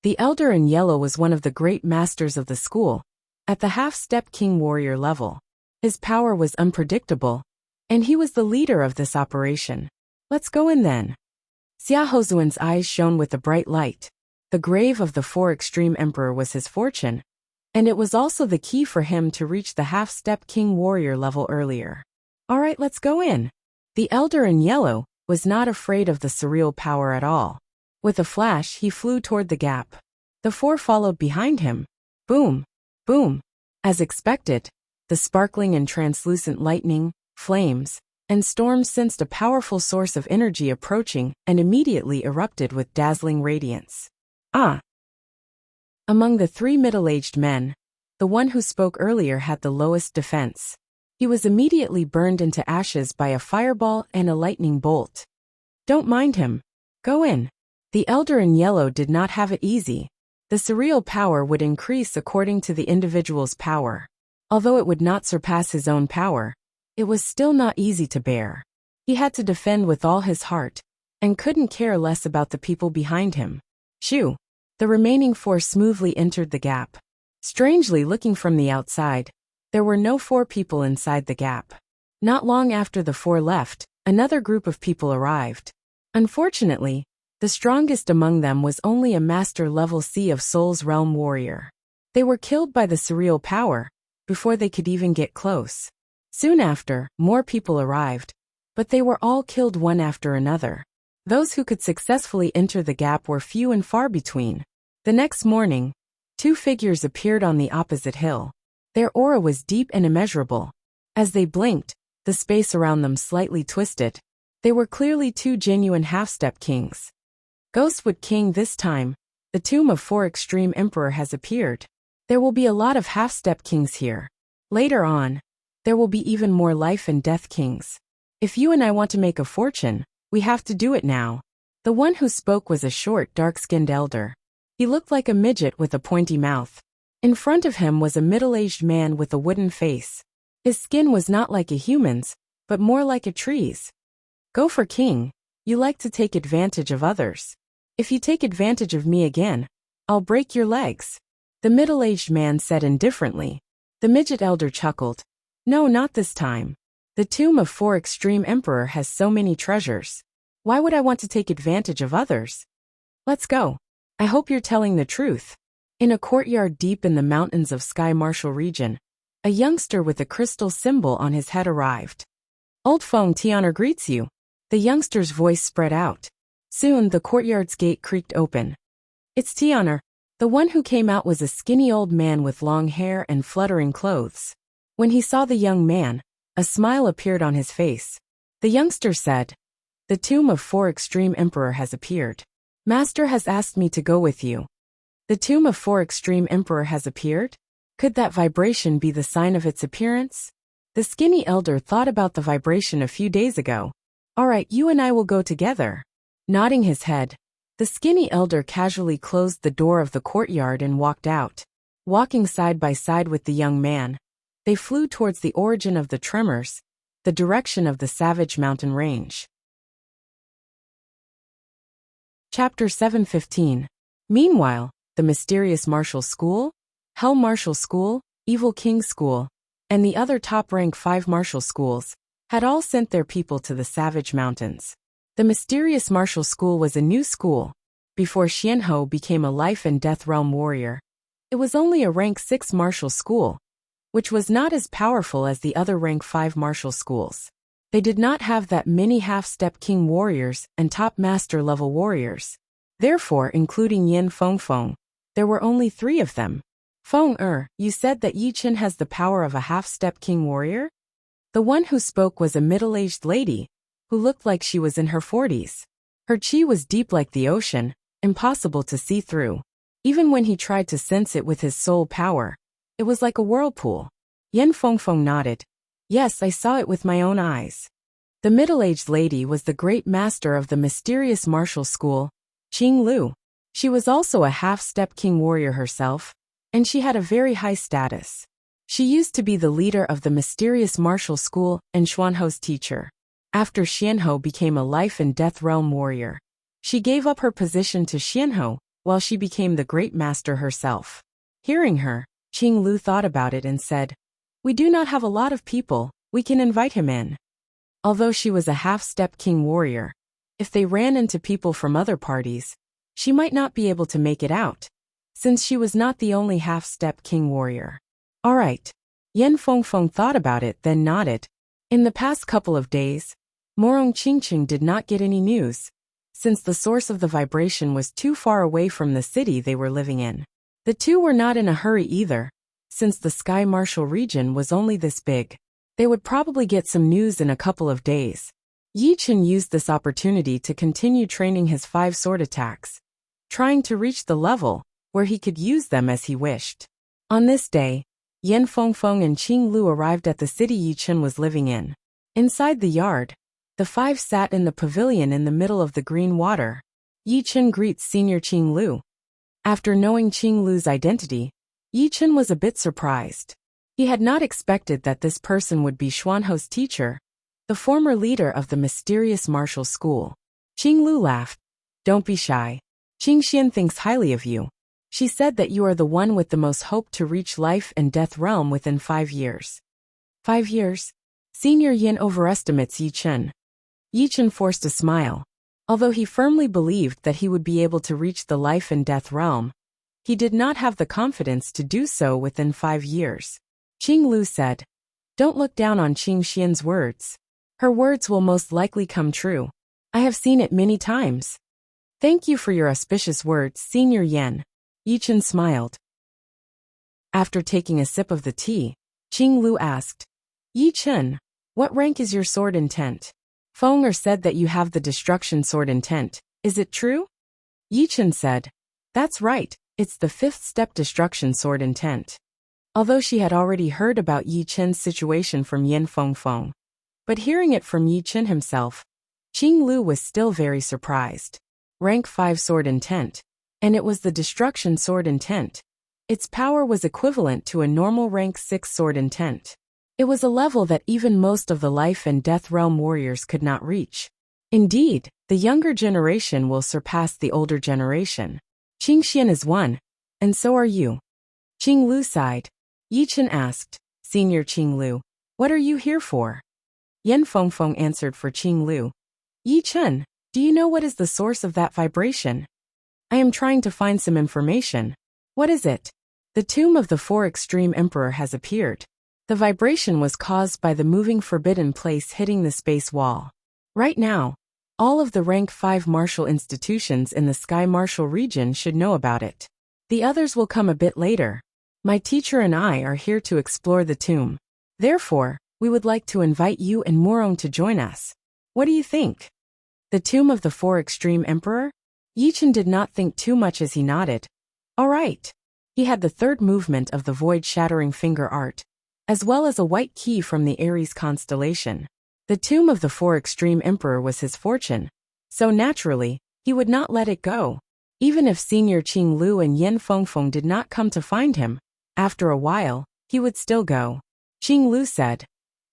The elder in yellow was one of the great masters of the school, at the half-step king warrior level. His power was unpredictable, and he was the leader of this operation. Let's go in then. Xia Hozuan's eyes shone with a bright light. The grave of the four extreme emperor was his fortune, and it was also the key for him to reach the half-step king warrior level earlier. Alright, let's go in. The elder in yellow was not afraid of the surreal power at all. With a flash, he flew toward the gap. The four followed behind him. Boom! Boom! As expected, the sparkling and translucent lightning, flames, and storms sensed a powerful source of energy approaching and immediately erupted with dazzling radiance. Ah! Among the three middle-aged men, the one who spoke earlier had the lowest defense. He was immediately burned into ashes by a fireball and a lightning bolt. Don't mind him. Go in. The elder in yellow did not have it easy. The surreal power would increase according to the individual's power. Although it would not surpass his own power, it was still not easy to bear. He had to defend with all his heart, and couldn't care less about the people behind him. Shoo! The remaining four smoothly entered the gap. Strangely, looking from the outside, there were no four people inside the gap. Not long after the four left, another group of people arrived. Unfortunately, the strongest among them was only a master level C of Soul's Realm warrior. They were killed by the surreal power before they could even get close. Soon after, more people arrived, but they were all killed one after another. Those who could successfully enter the gap were few and far between. The next morning, two figures appeared on the opposite hill. Their aura was deep and immeasurable. As they blinked, the space around them slightly twisted. They were clearly two genuine half-step kings. Ghostwood King, this time, the tomb of four extreme emperor has appeared. There will be a lot of half-step kings here. Later on, there will be even more life and death kings. If you and I want to make a fortune, we have to do it now. The one who spoke was a short, dark-skinned elder. He looked like a midget with a pointy mouth. In front of him was a middle-aged man with a wooden face. His skin was not like a human's, but more like a tree's. Go for king. You like to take advantage of others. If you take advantage of me again, I'll break your legs. The middle-aged man said indifferently. The midget elder chuckled. No, not this time. The tomb of four extreme emperor has so many treasures. Why would I want to take advantage of others? Let's go. I hope you're telling the truth. In a courtyard deep in the mountains of Sky Marshal region, a youngster with a crystal symbol on his head arrived. Old Feng Tian'er greets you. The youngster's voice spread out. Soon the courtyard's gate creaked open. It's Tian'er. The one who came out was a skinny old man with long hair and fluttering clothes. When he saw the young man, a smile appeared on his face. The youngster said, The tomb of four extreme emperor has appeared. Master has asked me to go with you. The tomb of four extreme emperor has appeared? Could that vibration be the sign of its appearance? The skinny elder thought about the vibration a few days ago. Alright, you and I will go together. Nodding his head, the skinny elder casually closed the door of the courtyard and walked out. Walking side by side with the young man, they flew towards the origin of the tremors, the direction of the Savage Mountain Range. Chapter 7:15. Meanwhile, the mysterious Martial School, Hell Martial School, Evil King School, and the other top-rank 5 martial schools had all sent their people to the Savage Mountains. The mysterious martial school was a new school. Before Xianhou became a life and death realm warrior, it was only a rank 6 martial school, which was not as powerful as the other rank 5 martial schools. They did not have that many half-step king warriors and top master level warriors. Therefore, including Yin Fengfeng, there were only 3 of them. Feng you said that Yi Chen has the power of a half-step king warrior? The one who spoke was a middle-aged lady, who looked like she was in her 40s. Her chi was deep like the ocean, impossible to see through. Even when he tried to sense it with his soul power, it was like a whirlpool. Yin Fengfeng nodded. Yes, I saw it with my own eyes. The middle-aged lady was the great master of the mysterious martial school, Qing Lu. She was also a half-step king warrior herself, and she had a very high status. She used to be the leader of the mysterious martial school and Xuanhou's teacher. After Xianhou became a life and death realm warrior, she gave up her position to Xianhou, while she became the great master herself. Hearing her, Qing Lu thought about it and said, "We do not have a lot of people, we can invite him in." Although she was a half-step king warrior, if they ran into people from other parties, she might not be able to make it out, since she was not the only half-step king warrior. All right. Yan Fengfeng thought about it, then nodded. In the past couple of days, Morong Qingqing did not get any news, since the source of the vibration was too far away from the city they were living in. The two were not in a hurry either, since the Sky Martial region was only this big. They would probably get some news in a couple of days. Yi Chen used this opportunity to continue training his 5 sword attacks, trying to reach the level where he could use them as he wished. On this day, Yan Fengfeng and Qing Lu arrived at the city Yi Chen was living in. Inside the yard, the 5 sat in the pavilion in the middle of the green water. Yi Chen greets Senior Qing Lu. After knowing Qing Lu's identity, Yi Chen was a bit surprised. He had not expected that this person would be Xuanhou's teacher, the former leader of the mysterious martial school. Qing Lu laughed. "Don't be shy. Qing Xian thinks highly of you. She said that you are the one with the most hope to reach life and death realm within 5 years. 5 years? Senior Yin overestimates Yi Chen. Yi Chen forced a smile. Although he firmly believed that he would be able to reach the life and death realm, he did not have the confidence to do so within 5 years. Qing Lu said, "Don't look down on Qing Xian's words. Her words will most likely come true. I have seen it many times." "Thank you for your auspicious words, Senior Yan." Yi Chen smiled. After taking a sip of the tea, Qing Lu asked, "Yi Chen, what rank is your sword intent? Feng said that you have the destruction sword intent. Is it true?" Yi Chen said, "That's right, it's the 5th step destruction sword intent." Although she had already heard about Yi Chen's situation from Yan Fengfeng, but hearing it from Yi Chen himself, Qing Lu was still very surprised. Rank 5 sword intent, and it was the destruction sword intent. Its power was equivalent to a normal rank 6 sword intent. It was a level that even most of the life and death realm warriors could not reach. Indeed, the younger generation will surpass the older generation. Qing Xian is one, and so are you. Qing Lu sighed. Yi Chen asked, "Senior Qing Lu, what are you here for?" Yan Fengfeng answered for Qing Lu. "Yi Chen, do you know what is the source of that vibration? I am trying to find some information." "What is it?" "The tomb of the 4 extreme emperor has appeared. The vibration was caused by the moving forbidden place hitting the space wall. Right now, all of the rank 5 martial institutions in the Sky Martial region should know about it. The others will come a bit later. My teacher and I are here to explore the tomb. Therefore, we would like to invite you and Morong to join us. What do you think?" The tomb of the 4 extreme emperor? Yi Chen did not think too much as he nodded. All right. He had the 3rd movement of the void-shattering finger art, as well as a white key from the Aries constellation. The tomb of the 4 extreme emperor was his fortune, so naturally, he would not let it go. Even if Senior Qing Lu and Yan Fengfeng did not come to find him, after a while, he would still go. Qing Lu said,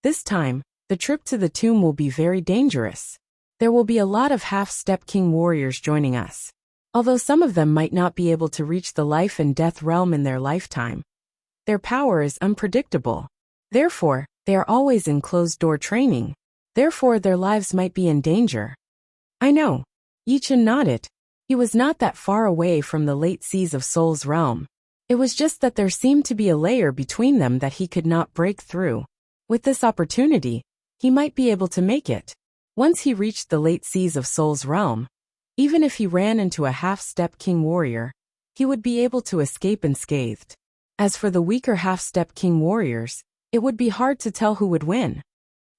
"This time, the trip to the tomb will be very dangerous. There will be a lot of half-step king warriors joining us. Although some of them might not be able to reach the life and death realm in their lifetime, their power is unpredictable. Therefore, they are always in closed-door training. Therefore, their lives might be in danger." "I know." Yi Chen nodded. He was not that far away from the late seas of Soul's realm. It was just that there seemed to be a layer between them that he could not break through. With this opportunity, he might be able to make it. Once he reached the late seas of Soul's realm, even if he ran into a half-step king warrior, he would be able to escape unscathed. As for the weaker half-step king warriors, it would be hard to tell who would win.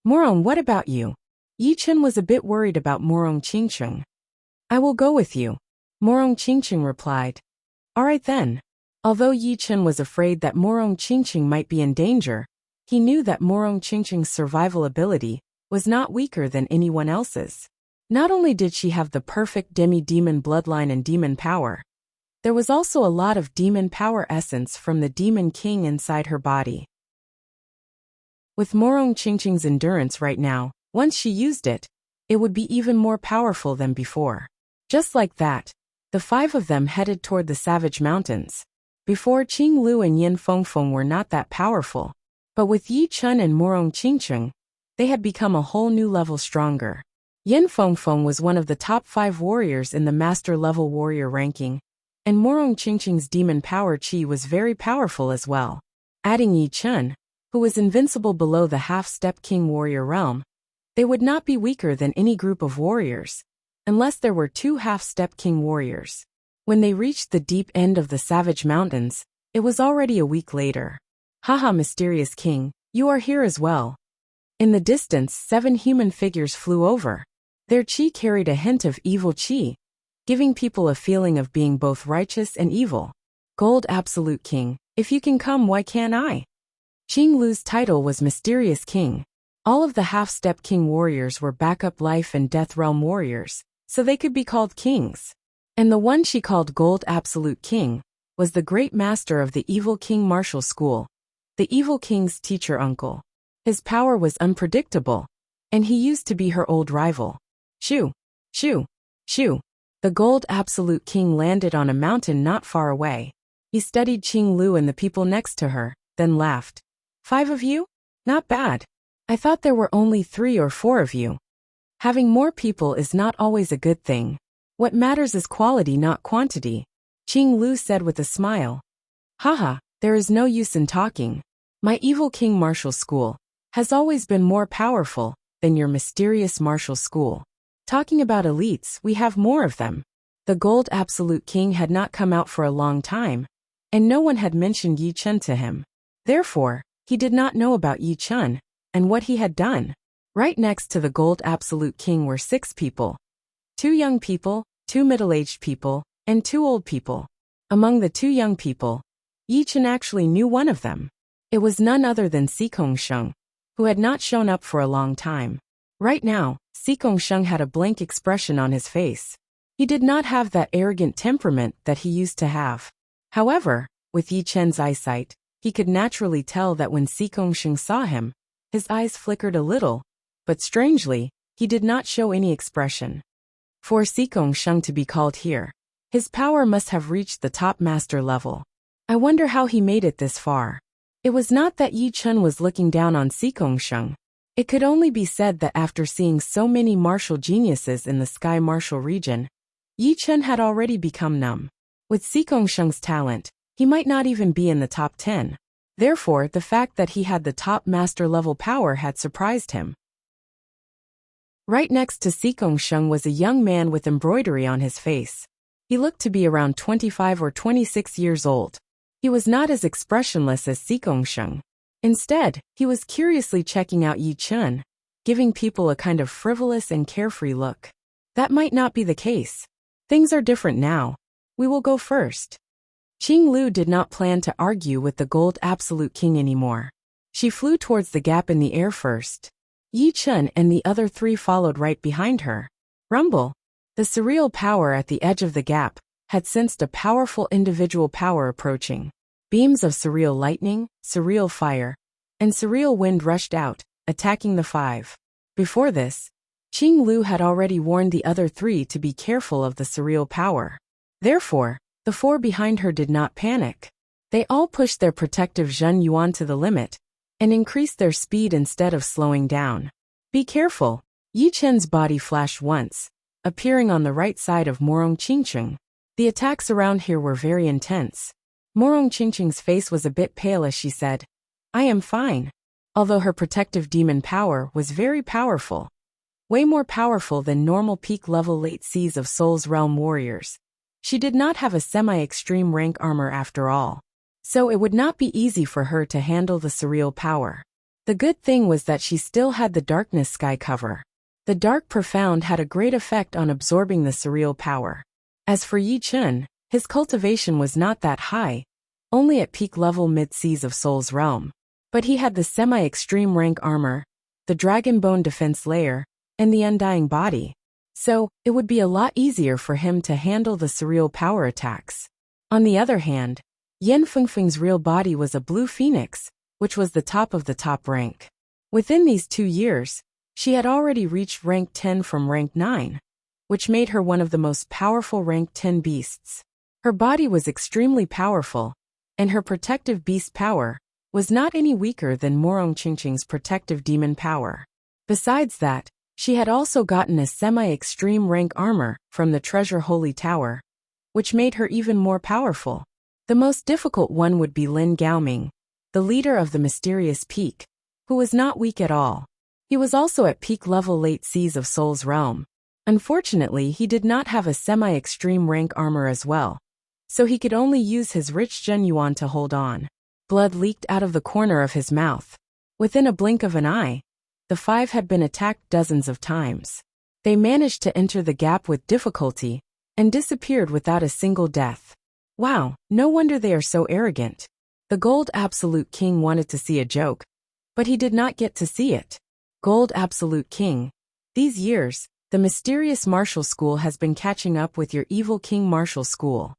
"Morong, what about you?" Yi Chen was a bit worried about Morong Qingqing. "I will go with you," Morong Qingqing replied. "All right then." Although Yi Chen was afraid that Morong Qingqing might be in danger, he knew that Morong Qingqing's survival ability was not weaker than anyone else's. Not only did she have the perfect demi-demon bloodline and demon power, there was also a lot of demon power essence from the Demon King inside her body. With Morong Qingqing's endurance right now, Once she used it, it would be even more powerful than before. Just like that, the 5 of them headed toward the Savage Mountains. Before, Qing Lu and Yin Fengfeng were not that powerful, but with Yi Chen and Morong Qingcheng, they had become a whole new level stronger. Yin Fengfeng was one of the top 5 warriors in the master-level warrior ranking, and Morong Qingcheng's demon power qi was very powerful as well. Adding Yi Chen, who was invincible below the half-step king warrior realm, they would not be weaker than any group of warriors, unless there were 2 half-step king warriors. When they reached the deep end of the Savage Mountains, it was already a week later. Haha, mysterious king, you are here as well. In the distance, 7 human figures flew over. Their qi carried a hint of evil qi, giving people a feeling of being both righteous and evil. Gold Absolute King, if you can come, why can't I? Qing Lu's title was Mysterious King. All of the half-step king warriors were backup life and death realm warriors, so they could be called kings. And the one she called Gold Absolute King was the great master of the Evil King Martial School, the Evil King's teacher uncle. His power was unpredictable, and he used to be her old rival. Shoo! Shoo! Shoo! The Gold Absolute King landed on a mountain not far away. He studied Qing Lu and the people next to her, then laughed. 5 of you? Not bad. I thought there were only 3 or 4 of you. Having more people is not always a good thing. What matters is quality, not quantity, Qing Lu said with a smile. Haha, there is no use in talking. My Evil King Martial School has always been more powerful than your mysterious martial school. Talking about elites, we have more of them. The Gold Absolute King had not come out for a long time, and no one had mentioned Yi Chen to him. Therefore, he did not know about Yi Chen and what he had done. Right next to the Gold Absolute King were 6 people. 2 young people, 2 middle-aged people, and 2 old people. Among the 2 young people, Yi Chen actually knew one of them. It was none other than Sikong Sheng, who had not shown up for a long time. Right now, Sikong Sheng had a blank expression on his face. He did not have that arrogant temperament that he used to have. However, with Yi Chen's eyesight, he could naturally tell that when Sikong Sheng saw him, his eyes flickered a little, but strangely, he did not show any expression. For Sikong Sheng to be called here, his power must have reached the top master level. I wonder how he made it this far. It was not that Yi Chen was looking down on Sikong Sheng. It could only be said that after seeing so many martial geniuses in the Sky Martial region, Yi Chen had already become numb. With Sikong Sheng's talent, he might not even be in the top 10. Therefore, the fact that he had the top master level power had surprised him. Right next to Sikong Sheng was a young man with embroidery on his face. He looked to be around 25 or 26 years old. He was not as expressionless as Sikong Sheng. Instead, he was curiously checking out Yi Chen, giving people a kind of frivolous and carefree look. That might not be the case. Things are different now. We will go first. Qing Lu did not plan to argue with the Gold Absolute King anymore. She flew towards the gap in the air first. Yi Chen and the other 3 followed right behind her. Rumble. The surreal power at the edge of the gap had sensed a powerful individual power approaching. Beams of surreal lightning, surreal fire, and surreal wind rushed out, attacking the 5. Before this, Qing Lu had already warned the other 3 to be careful of the surreal power. Therefore, the 4 behind her did not panic. They all pushed their protective Zhen Yuan to the limit, and increased their speed instead of slowing down. Be careful. Yi Chen's body flashed once, appearing on the right side of Morong Qingcheng. The attacks around here were very intense. Morong Qingcheng's face was a bit pale as she said, I am fine. Although her protective demon power was very powerful. Way more powerful than normal peak-level late seas of Soul's Realm warriors. She did not have a semi-extreme rank armor after all. So it would not be easy for her to handle the surreal power. The good thing was that she still had the darkness sky cover. The dark profound had a great effect on absorbing the surreal power. As for Yi Chen, his cultivation was not that high, only at peak level mid-seas of Soul's Realm. But he had the semi-extreme rank armor, the dragon bone defense layer, and the undying body. So, it would be a lot easier for him to handle the surreal power attacks. On the other hand, Yin Fengfeng's real body was a blue phoenix, which was the top of the top rank. Within these 2 years, She had already reached rank 10 from rank 9, which made her one of the most powerful rank 10 beasts. Her body was extremely powerful, and her protective beast power was not any weaker than Morong Qingqing's protective demon power. Besides that, she had also gotten a semi-extreme rank armor from the Treasure Holy Tower, which made her even more powerful. The most difficult one would be Lin Gaoming, the leader of the mysterious peak, who was not weak at all. He was also at peak level late seas of Soul's realm. Unfortunately, he did not have a semi-extreme rank armor as well, so he could only use his rich Zhen Yuan to hold on. Blood leaked out of the corner of his mouth. Within a blink of an eye, the five had been attacked dozens of times. They managed to enter the gap with difficulty and disappeared without a single death. Wow, no wonder they are so arrogant. The Gold Absolute King wanted to see a joke, but he did not get to see it. Gold Absolute King, these years, the mysterious martial school has been catching up with your evil King martial school.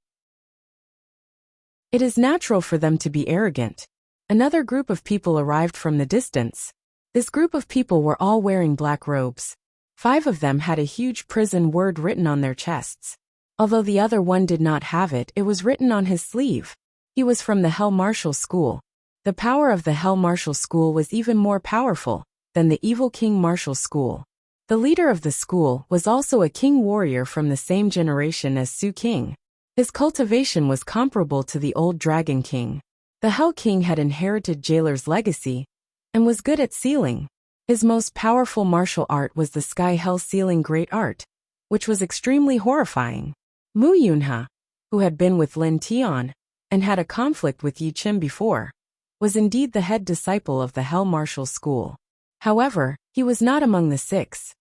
It is natural for them to be arrogant. Another group of people arrived from the distance. This group of people were all wearing black robes. 5 of them had a huge prison word written on their chests. Although the other one did not have it, it was written on his sleeve. He was from the Hell Martial School. The power of the Hell Martial School was even more powerful than the Evil King Martial School. The leader of the school was also a king warrior from the same generation as Su King. His cultivation was comparable to the old Dragon King. The Hell King had inherited Jailer's legacy and was good at sealing. His most powerful martial art was the Sky Hell Sealing Great Art, which was extremely horrifying. Mu Yunhe, who had been with Lin Tian and had a conflict with Yi Qin before, was indeed the head disciple of the Hell Martial School. However, he was not among the 6.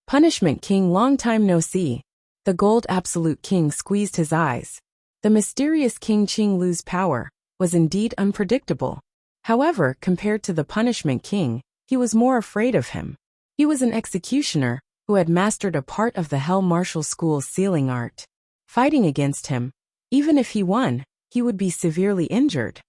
Punishment King, long time no see. The Gold Absolute King squeezed his eyes. The mysterious King Qing Lu's power was indeed unpredictable. However, compared to the Punishment King, he was more afraid of him. He was an executioner who had mastered a part of the Hell Martial School's sealing art. Fighting against him, even if he won, he would be severely injured.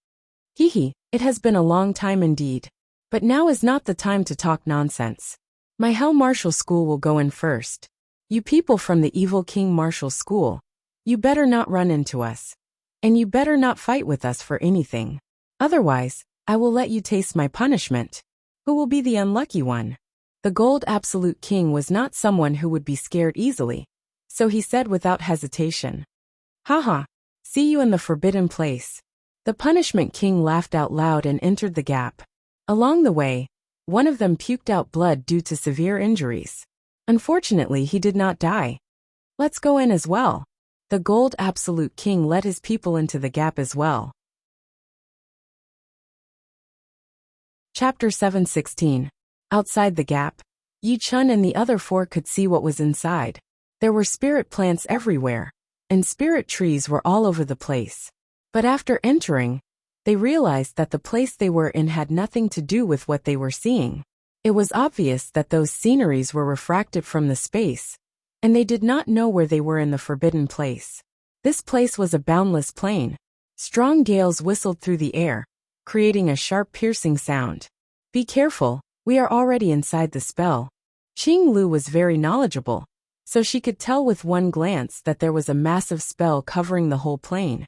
It has been a long time indeed. But now is not the time to talk nonsense. My Hell Martial School will go in first. You people from the Evil King Martial School, you better not run into us. And you better not fight with us for anything. Otherwise, I will let you taste my punishment. Who will be the unlucky one? The Gold Absolute King was not someone who would be scared easily, so he said without hesitation. Haha, see you in the forbidden place. The Punishment King laughed out loud and entered the gap. Along the way, one of them puked out blood due to severe injuries. Unfortunately, he did not die. Let's go in as well. The Gold Absolute King led his people into the gap as well. Chapter 7:16. Outside the gap, Yi Chun and the other 4 could see what was inside. There were spirit plants everywhere, and spirit trees were all over the place. But after entering, they realized that the place they were in had nothing to do with what they were seeing. It was obvious that those sceneries were refracted from the space, and they did not know where they were in the forbidden place. This place was a boundless plain. Strong gales whistled through the air, creating a sharp piercing sound. Be careful, we are already inside the spell. Qing Lu was very knowledgeable, so she could tell with one glance that there was a massive spell covering the whole plain,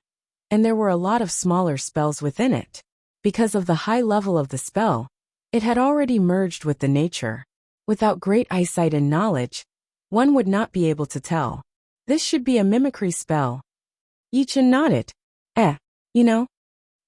and there were a lot of smaller spells within it. Because of the high level of the spell, it had already merged with the nature. Without great eyesight and knowledge, one would not be able to tell. This should be a mimicry spell. Yi Chun nodded. You know?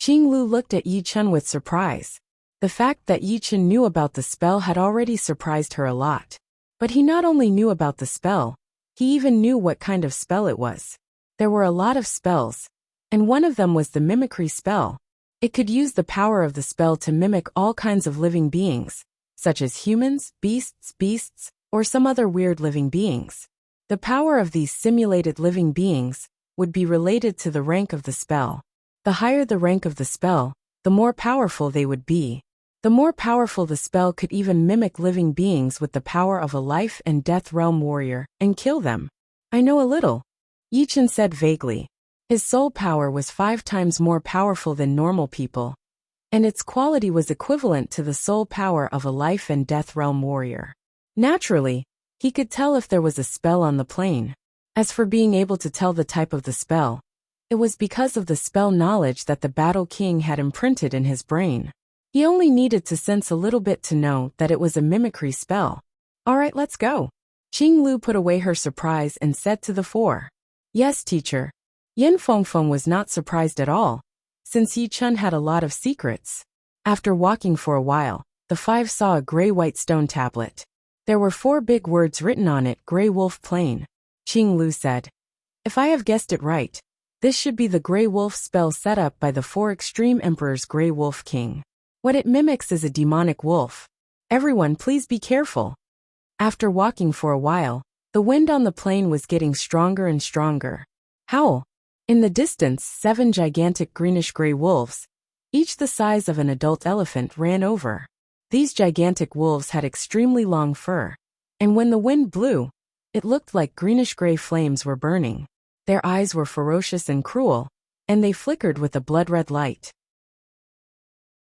Qing Lu looked at Yi Chun with surprise. The fact that Yi Chun knew about the spell had already surprised her a lot. But he not only knew about the spell, he even knew what kind of spell it was. There were a lot of spells, and one of them was the mimicry spell. It could use the power of the spell to mimic all kinds of living beings, such as humans, beasts, or some other weird living beings. The power of these simulated living beings would be related to the rank of the spell. The higher the rank of the spell, the more powerful they would be. The more powerful the spell could even mimic living beings with the power of a life and death realm warrior and kill them. I know a little, Yi Chun said vaguely. His soul power was 5 times more powerful than normal people, and its quality was equivalent to the soul power of a life and death realm warrior. Naturally, he could tell if there was a spell on the plane. As for being able to tell the type of the spell, it was because of the spell knowledge that the Battle King had imprinted in his brain. He only needed to sense a little bit to know that it was a mimicry spell. Alright, let's go. Qinglu put away her surprise and said to the four. Yes, teacher. Yin Fengfeng was not surprised at all, since Yi Chun had a lot of secrets. After walking for a while, the five saw a gray-white stone tablet. There were 4 big words written on it, Grey Wolf Plain. Qinglu said. If I have guessed it right, this should be the Grey Wolf spell set up by the 4 extreme emperors Grey Wolf King. What it mimics is a demonic wolf. Everyone please be careful. After walking for a while, the wind on the plain was getting stronger and stronger. Howl! In the distance, 7 gigantic greenish-gray wolves, each the size of an adult elephant, ran over. These gigantic wolves had extremely long fur, and when the wind blew, it looked like greenish-gray flames were burning. Their eyes were ferocious and cruel, and they flickered with a blood-red light.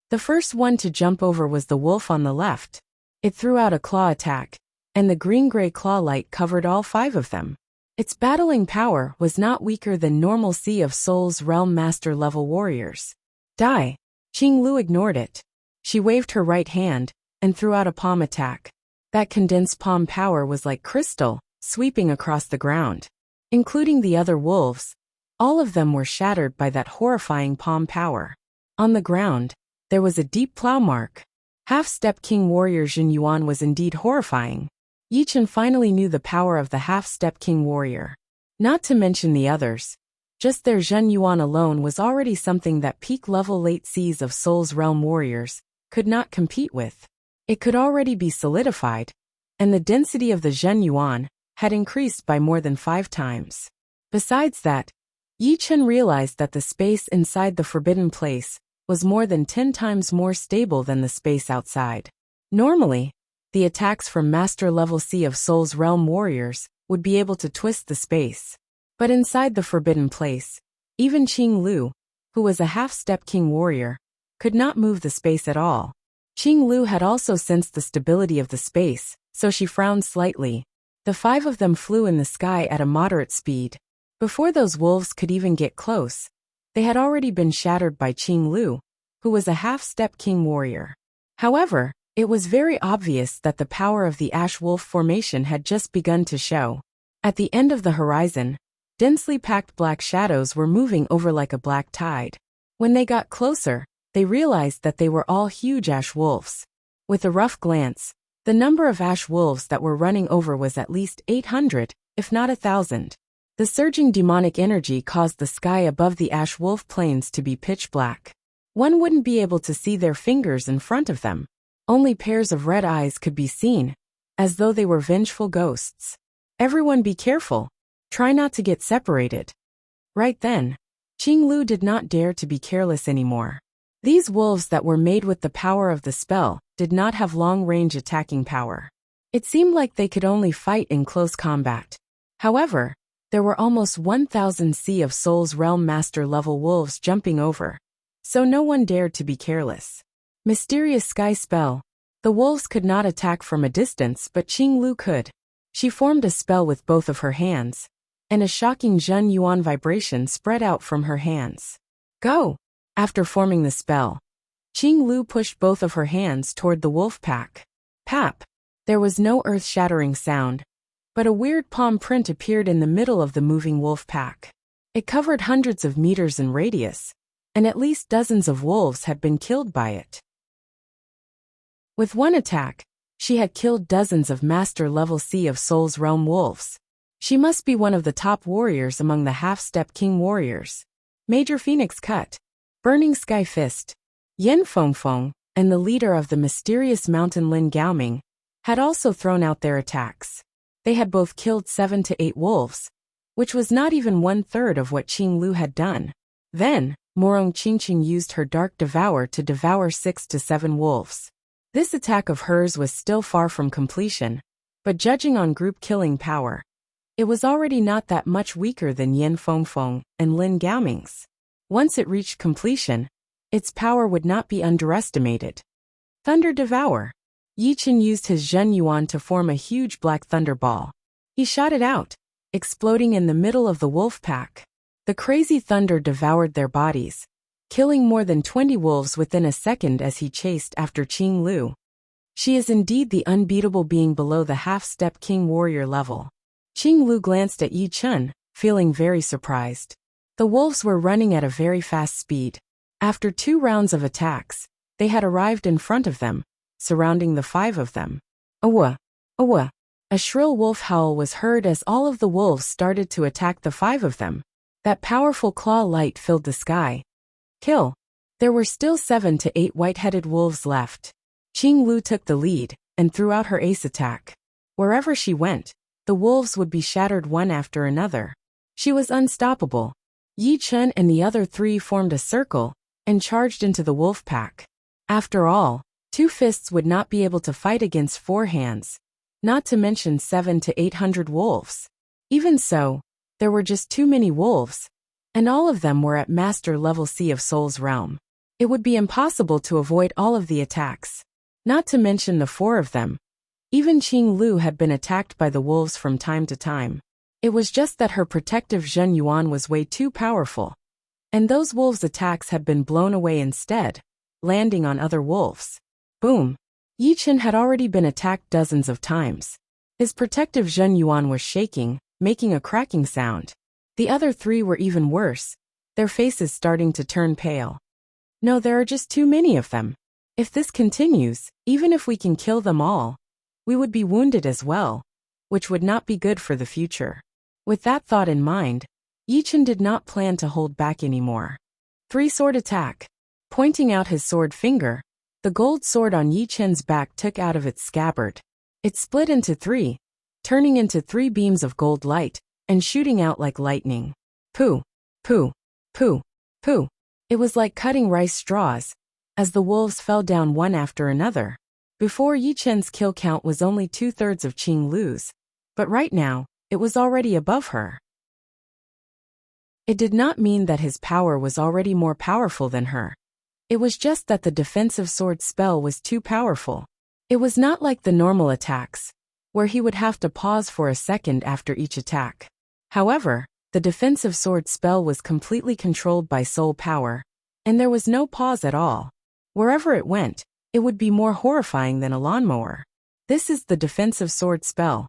The first one to jump over was the wolf on the left. It threw out a claw attack, and the green-gray claw light covered all 5 of them. Its battling power was not weaker than normal Sea of Souls Realm Master-level warriors. Die! Qinglu ignored it. She waved her right hand, and threw out a palm attack. That condensed palm power was like crystal, sweeping across the ground. Including the other wolves, all of them were shattered by that horrifying palm power. On the ground, there was a deep plow mark. Half-step King Warrior Jin Yuan was indeed horrifying. Yi Chun finally knew the power of the half-step King Warrior. Not to mention the others. Just their Jin Yuan alone was already something that peak-level late Seas of Souls Realm warriors could not compete with. It could already be solidified, and the density of the Jin Yuan had increased by more than 5 times. Besides that, Yi Chun realized that the space inside the forbidden place was more than 10 times more stable than the space outside. Normally, the attacks from master-level Sea of Souls realm warriors would be able to twist the space. But inside the forbidden place, even Qinglu, who was a half-step king warrior, could not move the space at all. Qinglu had also sensed the stability of the space, so she frowned slightly. The 5 of them flew in the sky at a moderate speed. Before those wolves could even get close, they had already been shattered by Qinglu, who was a half-step king warrior. However, it was very obvious that the power of the Ash Wolf formation had just begun to show. At the end of the horizon, densely packed black shadows were moving over like a black tide. When they got closer, they realized that they were all huge ash wolves. With a rough glance, the number of ash wolves that were running over was at least 800, if not 1,000. The surging demonic energy caused the sky above the ash wolf plains to be pitch black. One wouldn't be able to see their fingers in front of them. Only pairs of red eyes could be seen, as though they were vengeful ghosts. Everyone be careful. Try not to get separated. Right then, Qinglu did not dare to be careless anymore. These wolves that were made with the power of the spell did not have long-range attacking power. It seemed like they could only fight in close combat. However, there were almost 1,000 Sea of Souls realm master-level wolves jumping over, so no one dared to be careless. Mysterious Sky Spell. The wolves could not attack from a distance, but Qinglu could. She formed a spell with both of her hands, and a shocking Jun Yuan vibration spread out from her hands. Go! After forming the spell, Qinglu pushed both of her hands toward the wolf pack. Pap! There was no earth-shattering sound, but a weird palm print appeared in the middle of the moving wolf pack. It covered hundreds of meters in radius, and at least dozens of wolves had been killed by it. With one attack, she had killed dozens of master-level Sea of Souls realm wolves. She must be one of the top warriors among the half-step king warriors. Major Phoenix Cut, Burning Sky Fist, Yin Fengfeng, and the leader of the mysterious mountain Lin Gaoming had also thrown out their attacks. They had both killed 7 to 8 wolves, which was not even 1/3 of what Qinglu had done. Then, Morong Qingqing used her Dark Devour to devour 6 to 7 wolves. This attack of hers was still far from completion, but judging on group killing power, it was already not that much weaker than Yin Fengfeng and Lin Gaoming's. Once it reached completion, its power would not be underestimated. Thunder Devour. Yi Chen used his Zhen Yuan to form a huge black thunderball. He shot it out, exploding in the middle of the wolf pack. The crazy thunder devoured their bodies, killing more than 20 wolves within a second as he chased after Qing Lu. She is indeed the unbeatable being below the half-step king warrior level. Qing Lu glanced at Yi Chen, feeling very surprised. The wolves were running at a very fast speed. After 2 rounds of attacks, they had arrived in front of them, surrounding the 5 of them. Awa! Awa! A shrill wolf howl was heard as all of the wolves started to attack the 5 of them. That powerful claw light filled the sky. Kill! There were still 7 to 8 white-headed wolves left. Qing Lu took the lead, and threw out her ace attack. Wherever she went, the wolves would be shattered one after another. She was unstoppable. Yi Chen and the other 3 formed a circle, and charged into the wolf pack. After all, 2 fists would not be able to fight against 4 hands, not to mention 700 to 800 wolves. Even so, there were just too many wolves, and all of them were at master level C of Soul's realm. It would be impossible to avoid all of the attacks, not to mention the 4 of them. Even Qing Lu had been attacked by the wolves from time to time. It was just that her protective Zhen Yuan was way too powerful, and those wolves' attacks had been blown away instead, landing on other wolves. Boom! Yi Chen had already been attacked dozens of times. His protective Zhen Yuan was shaking, making a cracking sound. The other 3 were even worse, their faces starting to turn pale. No, there are just too many of them. If this continues, even if we can kill them all, we would be wounded as well, which would not be good for the future. With that thought in mind, Yi Chen did not plan to hold back anymore. 3-sword attack. Pointing out his sword finger, the gold sword on Yi Chen's back took out of its scabbard. It split into 3, turning into 3 beams of gold light, and shooting out like lightning. Pooh! Pooh! Pooh! Pooh! It was like cutting rice straws, as the wolves fell down one after another. Before, Yi Chen's kill count was only 2/3 of Qing Lu's, but right now, it was already above her. It did not mean that his power was already more powerful than her. It was just that the defensive sword spell was too powerful. It was not like the normal attacks, where he would have to pause for a second after each attack. However, the defensive sword spell was completely controlled by soul power, and there was no pause at all. Wherever it went, it would be more horrifying than a lawnmower. This is the defensive sword spell.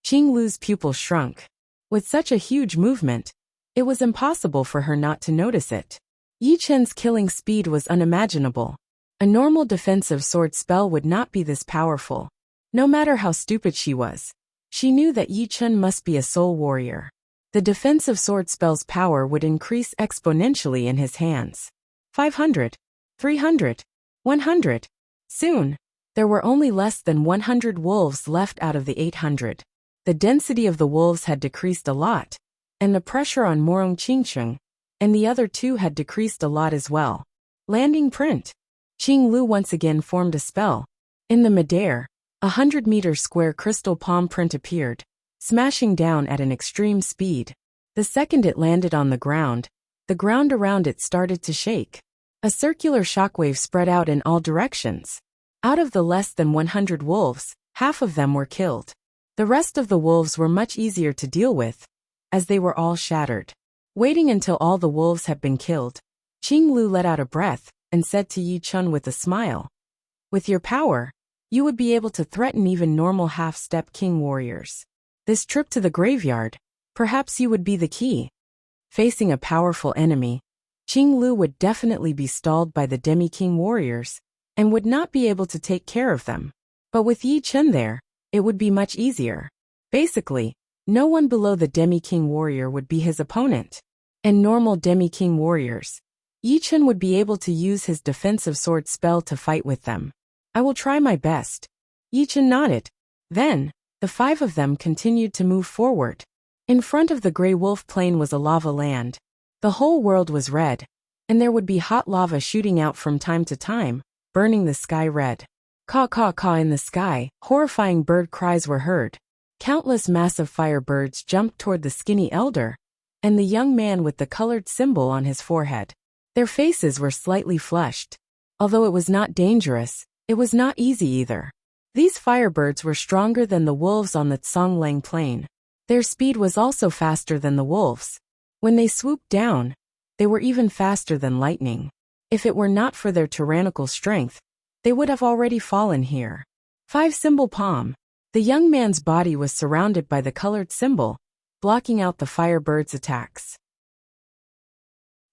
Qing Lu's pupil shrunk. With such a huge movement, it was impossible for her not to notice it. Yi Chen's killing speed was unimaginable. A normal defensive sword spell would not be this powerful. No matter how stupid she was, she knew that Yi Chen must be a soul warrior. The defensive sword spell's power would increase exponentially in his hands. 500, 300, 100. Soon, there were only less than 100 wolves left out of the 800. The density of the wolves had decreased a lot, and the pressure on Morong Qingcheng and the other 2 had decreased a lot as well. Landing print. Qing Lu once again formed a spell. In the midair, 100-meter square crystal palm print appeared, smashing down at an extreme speed. The second it landed on the ground around it started to shake. A circular shockwave spread out in all directions. Out of the less than 100 wolves, half of them were killed. The rest of the wolves were much easier to deal with, as they were all shattered. Waiting until all the wolves had been killed, Qing Lu let out a breath, and said to Yi Chen with a smile, "With your power, you would be able to threaten even normal half-step king warriors. This trip to the graveyard, perhaps you would be the key." Facing a powerful enemy, Qing Lu would definitely be stalled by the demi-king warriors, and would not be able to take care of them. But with Yi Chen there, it would be much easier. Basically, no one below the demi-king warrior would be his opponent. And normal demi-king warriors, Yi Chen would be able to use his defensive sword spell to fight with them. "I will try my best." Yi Chen nodded. Then, the 5 of them continued to move forward. In front of the Grey Wolf Plain was a lava land. The whole world was red, and there would be hot lava shooting out from time to time, burning the sky red. Caw caw caw in the sky, horrifying bird cries were heard. Countless massive firebirds jumped toward the skinny elder, and the young man with the colored symbol on his forehead. Their faces were slightly flushed. Although it was not dangerous, it was not easy either. These firebirds were stronger than the wolves on the Tsonglang plain. Their speed was also faster than the wolves. When they swooped down, they were even faster than lightning. If it were not for their tyrannical strength, they would have already fallen here. 5 symbol palm. The young man's body was surrounded by the colored symbol, blocking out the firebird's attacks.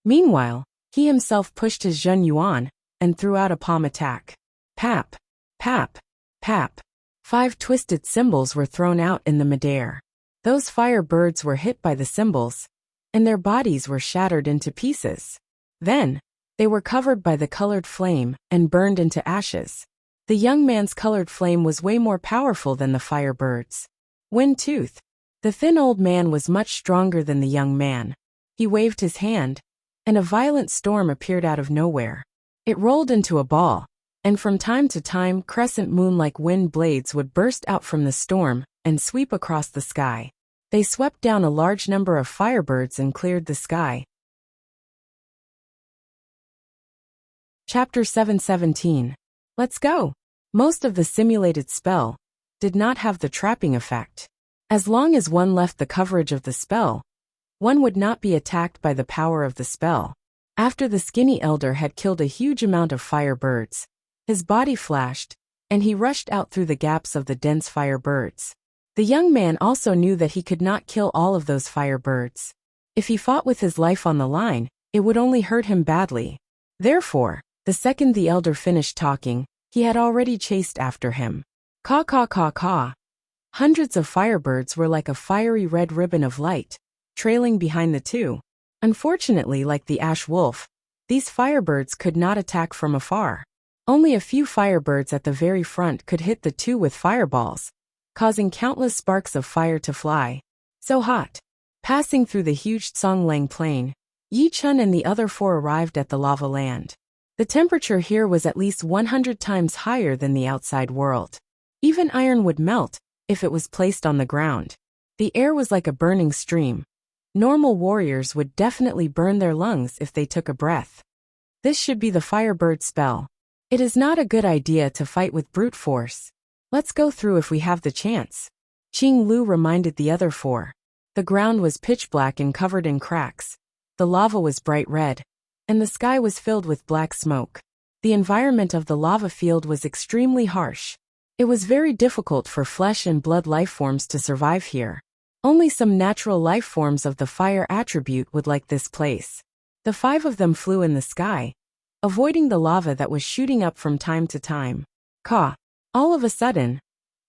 Meanwhile, he himself pushed his Zhen Yuan and threw out a palm attack. Pap, pap, pap. 5 twisted symbols were thrown out in the midair. Those firebirds were hit by the symbols, and their bodies were shattered into pieces. Then, they were covered by the colored flame and burned into ashes. The young man's colored flame was way more powerful than the firebirds. Wind Tooth. The thin old man was much stronger than the young man. He waved his hand, and a violent storm appeared out of nowhere. It rolled into a ball, and from time to time crescent moon-like wind blades would burst out from the storm and sweep across the sky. They swept down a large number of firebirds and cleared the sky. Chapter 717. Let's go! Most of the simulated spell did not have the trapping effect. As long as one left the coverage of the spell, one would not be attacked by the power of the spell. After the skinny elder had killed a huge amount of firebirds, his body flashed, and he rushed out through the gaps of the dense firebirds. The young man also knew that he could not kill all of those firebirds. If he fought with his life on the line, it would only hurt him badly. Therefore, the second the elder finished talking, he had already chased after him. Caw caw caw caw. Hundreds of firebirds were like a fiery red ribbon of light, trailing behind the two. Unfortunately, like the ash wolf, these firebirds could not attack from afar. Only a few firebirds at the very front could hit the two with fireballs, causing countless sparks of fire to fly. So hot. Passing through the huge Tsonglang plain, Yi Chun and the other 4 arrived at the lava land. The temperature here was at least 100 times higher than the outside world. Even iron would melt if it was placed on the ground. The air was like a burning stream. Normal warriors would definitely burn their lungs if they took a breath. This should be the firebird spell. It is not a good idea to fight with brute force. Let's go through if we have the chance. Qing Lu reminded the other 4. The ground was pitch black and covered in cracks. The lava was bright red, and the sky was filled with black smoke. The environment of the lava field was extremely harsh. It was very difficult for flesh and blood life forms to survive here. Only some natural life forms of the fire attribute would like this place. The 5 of them flew in the sky, avoiding the lava that was shooting up from time to time. Caw. All of a sudden,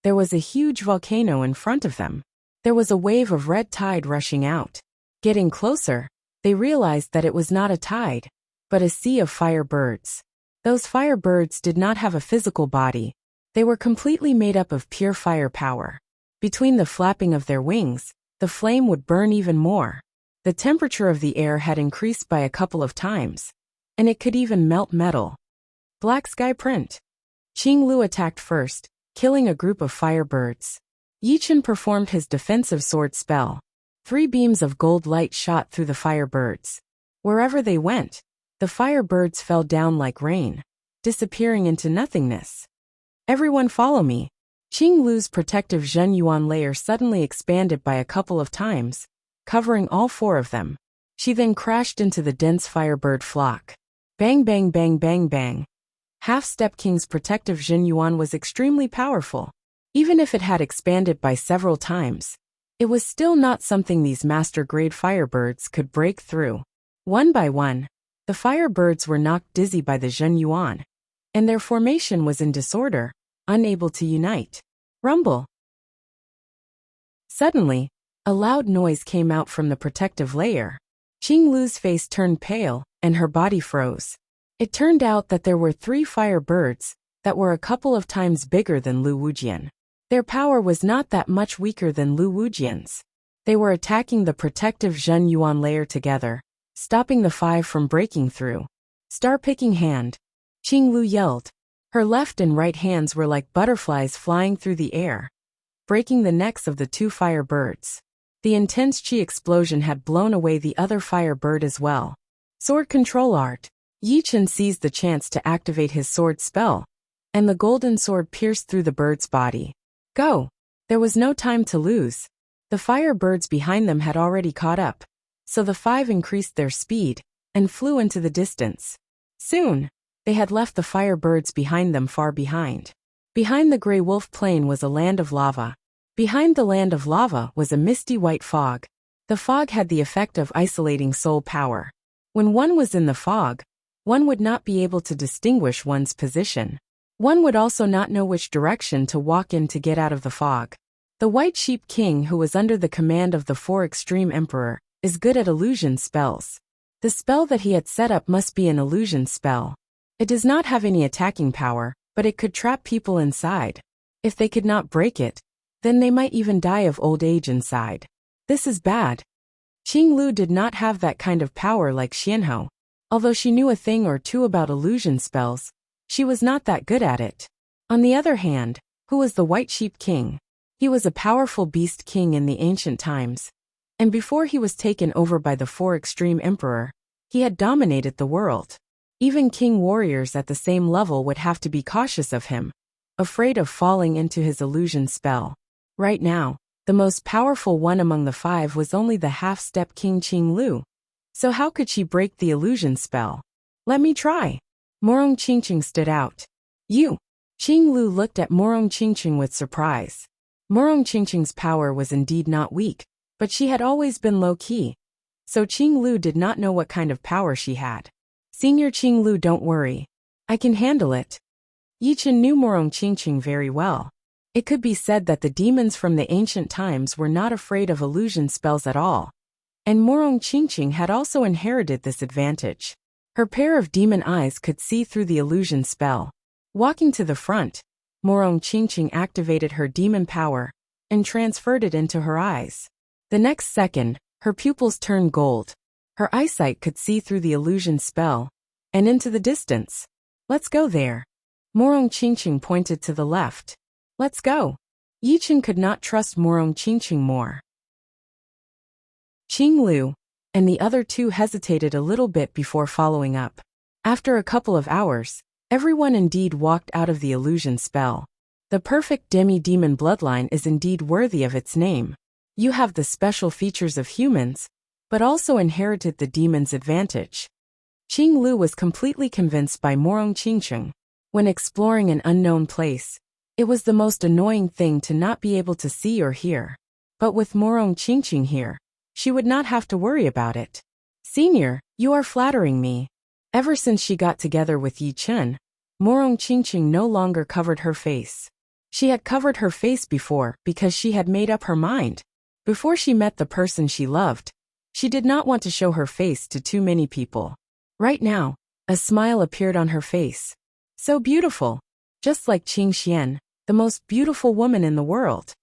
there was a huge volcano in front of them. There was a wave of red tide rushing out. Getting closer, they realized that it was not a tide, but a sea of firebirds. Those firebirds did not have a physical body. They were completely made up of pure firepower. Between the flapping of their wings, the flame would burn even more. The temperature of the air had increased by a couple of times, and it could even melt metal. Black sky print. Qing Lu attacked first, killing a group of firebirds. Yi Chun performed his defensive sword spell. 3 beams of gold light shot through the firebirds. Wherever they went, the firebirds fell down like rain, disappearing into nothingness. Everyone follow me. Qing Lu's protective Zhen Yuan layer suddenly expanded by a couple of times, covering all 4 of them. She then crashed into the dense firebird flock. Bang bang bang bang bang. Half-Step King's protective Zhen Yuan was extremely powerful. Even if it had expanded by several times, it was still not something these master-grade firebirds could break through. One by one, the firebirds were knocked dizzy by the Zhen Yuan, and their formation was in disorder, unable to unite. Rumble. Suddenly, a loud noise came out from the protective layer. Qing Lu's face turned pale, and her body froze. It turned out that there were 3 firebirds that were a couple of times bigger than Lu Wujian. Their power was not that much weaker than Lu Wujian's. They were attacking the protective Zhen Yuan layer together, stopping the 5 from breaking through. Star-picking hand. Qing Lu yelled. Her left and right hands were like butterflies flying through the air, breaking the necks of the 2 firebirds. The intense chi explosion had blown away the other firebird as well. Sword control art. Yi Chun seized the chance to activate his sword spell, and the golden sword pierced through the bird's body. Go! There was no time to lose. The fire birds behind them had already caught up, so the five increased their speed and flew into the distance. Soon, they had left the fire birds behind them far behind. Behind the gray wolf plain was a land of lava. Behind the land of lava was a misty white fog. The fog had the effect of isolating soul power. When one was in the fog, one would not be able to distinguish one's position. One would also not know which direction to walk in to get out of the fog. The White Sheep King, who was under the command of the Four Extreme Emperor, is good at illusion spells. The spell that he had set up must be an illusion spell. It does not have any attacking power, but it could trap people inside. If they could not break it, then they might even die of old age inside. This is bad. Qing Lu did not have that kind of power like Xianhou. Although she knew a thing or two about illusion spells, she was not that good at it. On the other hand, who was the White Sheep King? He was a powerful beast king in the ancient times. And before he was taken over by the Four Extreme Emperor, he had dominated the world. Even king warriors at the same level would have to be cautious of him, afraid of falling into his illusion spell. Right now, the most powerful one among the five was only the half-step King Qing Lu. So how could she break the illusion spell? Let me try. Morong Qingqing stood out. You! Qing Lu looked at Morong Qingqing with surprise. Morong Qingqing's power was indeed not weak, but she had always been low-key. So Qing Lu did not know what kind of power she had. Senior Qing Lu, don't worry. I can handle it. Yichen knew Morong Qingqing very well. It could be said that the demons from the ancient times were not afraid of illusion spells at all. And Morong Qingqing had also inherited this advantage. Her pair of demon eyes could see through the illusion spell. Walking to the front, Morong Qingqing activated her demon power and transferred it into her eyes. The next second, her pupils turned gold. Her eyesight could see through the illusion spell and into the distance. Let's go there. Morong Qingqing pointed to the left. Let's go. Yichen could not trust Morong Qingqing more. Qing Lu and the other two hesitated a little bit before following up. After a couple of hours, everyone indeed walked out of the illusion spell. The perfect demi-demon bloodline is indeed worthy of its name. You have the special features of humans, but also inherited the demon's advantage. Qing Lu was completely convinced by Morong Qingqing. When exploring an unknown place, it was the most annoying thing to not be able to see or hear. But with Morong Qingqing here, she would not have to worry about it. Senior, you are flattering me. Ever since she got together with Yi Chen, Morong Qingqing no longer covered her face. She had covered her face before because she had made up her mind. Before she met the person she loved, she did not want to show her face to too many people. Right now, a smile appeared on her face. So beautiful. Just like Qing Xian, the most beautiful woman in the world.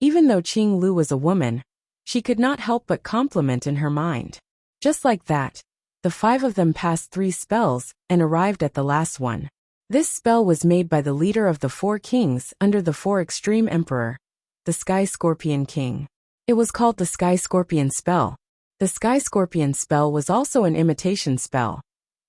Even though Qing Lu was a woman, she could not help but compliment in her mind. Just like that, the five of them passed 3 spells and arrived at the last one. This spell was made by the leader of the 4 kings under the 4 Extreme Emperor, the Sky Scorpion King. It was called the Sky Scorpion spell. The Sky Scorpion spell was also an imitation spell.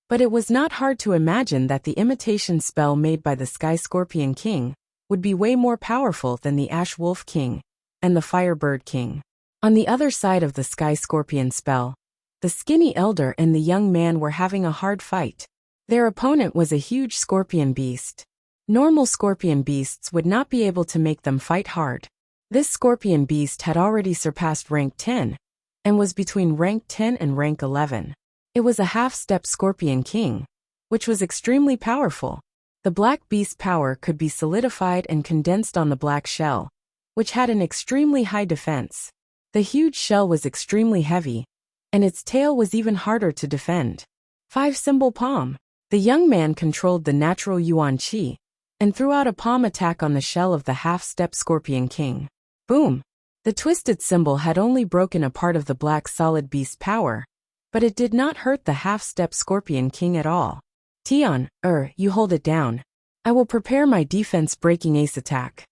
But it was not hard to imagine that the imitation spell made by the Sky Scorpion King would be way more powerful than the Ash Wolf King and the Firebird King. On the other side of the Sky Scorpion spell, the skinny elder and the young man were having a hard fight. Their opponent was a huge scorpion beast. Normal scorpion beasts would not be able to make them fight hard. This scorpion beast had already surpassed rank 10 and was between rank 10 and rank 11. It was a half-step scorpion king, which was extremely powerful. The black beast power could be solidified and condensed on the black shell, which had an extremely high defense. The huge shell was extremely heavy, and its tail was even harder to defend. 5-symbol palm. The young man controlled the natural Yuan Qi and threw out a palm attack on the shell of the half-step Scorpion King. Boom! The twisted symbol had only broken a part of the black solid beast power, but it did not hurt the half-step Scorpion King at all. Tian, you hold it down. I will prepare my defense-breaking ace attack.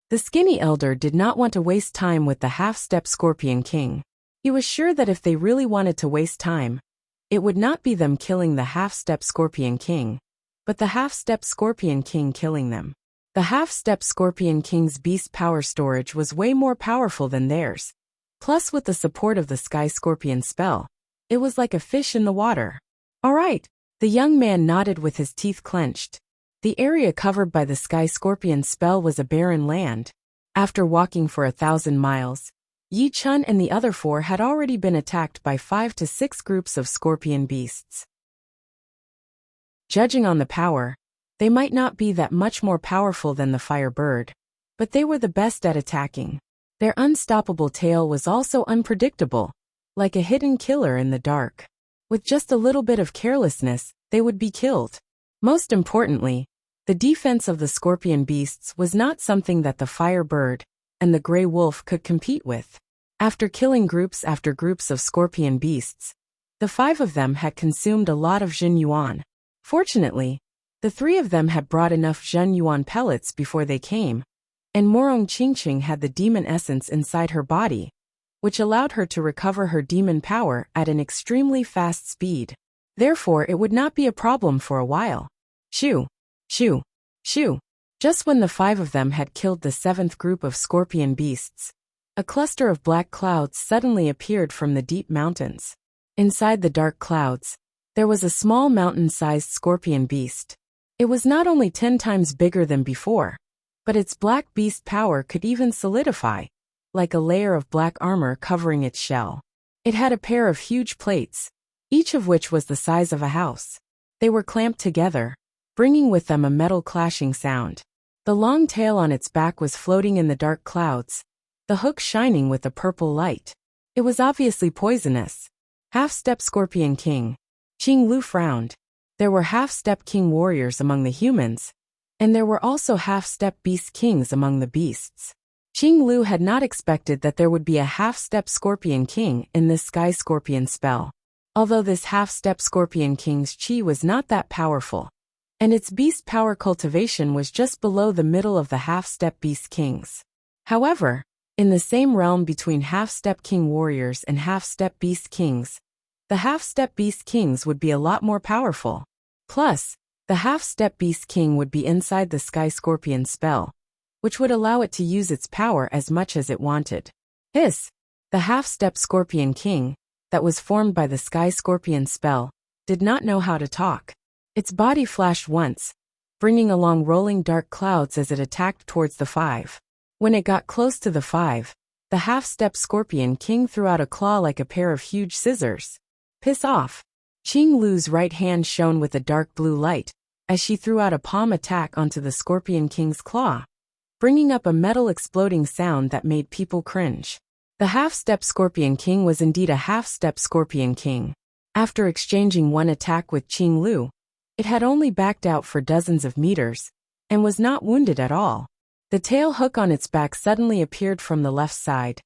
The skinny elder did not want to waste time with the half-step Scorpion King. He was sure that if they really wanted to waste time, it would not be them killing the half-step Scorpion King, but the half-step Scorpion King killing them. The half-step Scorpion King's beast power storage was way more powerful than theirs. Plus, with the support of the Sky Scorpion spell, it was like a fish in the water. All right, the young man nodded with his teeth clenched. The area covered by the Sky Scorpion spell was a barren land. After walking for 1,000 miles, Yi Chun and the other 4 had already been attacked by 5 to 6 groups of scorpion beasts. Judging on the power, they might not be that much more powerful than the fire bird, but they were the best at attacking. Their unstoppable tail was also unpredictable, like a hidden killer in the dark. With just a little bit of carelessness, they would be killed. Most importantly, the defense of the scorpion beasts was not something that the fire bird and the gray wolf could compete with. After killing groups after groups of scorpion beasts, the 5 of them had consumed a lot of Jin Yuan. Fortunately, the 3 of them had brought enough Jin Yuan pellets before they came, and Morong Qingqing had the demon essence inside her body, which allowed her to recover her demon power at an extremely fast speed. Therefore, it would not be a problem for a while. Shoo! Shoo! Shoo! Just when the 5 of them had killed the 7th group of scorpion beasts, a cluster of black clouds suddenly appeared from the deep mountains. Inside the dark clouds, there was a small mountain-sized scorpion beast. It was not only 10 times bigger than before, but its black beast power could even solidify, like a layer of black armor covering its shell. It had a pair of huge plates, each of which was the size of a house. They were clamped together, bringing with them a metal clashing sound. The long tail on its back was floating in the dark clouds, the hook shining with a purple light. It was obviously poisonous. Half-step Scorpion King. Qing Lu frowned. There were half-step king warriors among the humans, and there were also half-step beast kings among the beasts. Qing Lu had not expected that there would be a half-step Scorpion King in this Sky Scorpion spell. Although this half-step Scorpion King's chi was not that powerful, and its beast power cultivation was just below the middle of the half-step beast kings. However, in the same realm between half-step king warriors and half-step beast kings, the half-step beast kings would be a lot more powerful. Plus, the half-step beast king would be inside the Sky Scorpion spell, which would allow it to use its power as much as it wanted. Hiss! The half-step Scorpion King, that was formed by the Sky Scorpion spell, did not know how to talk. Its body flashed once, bringing along rolling dark clouds as it attacked towards the 5. When it got close to the 5, the half-step Scorpion King threw out a claw like a pair of huge scissors. Piss off! Qing Lu's right hand shone with a dark blue light, as she threw out a palm attack onto the Scorpion King's claw, bringing up a metal exploding sound that made people cringe. The half-step Scorpion King was indeed a half-step Scorpion King. After exchanging one attack with Qing Lu, it had only backed out for dozens of meters, and was not wounded at all. The tail hook on its back suddenly appeared from the left side,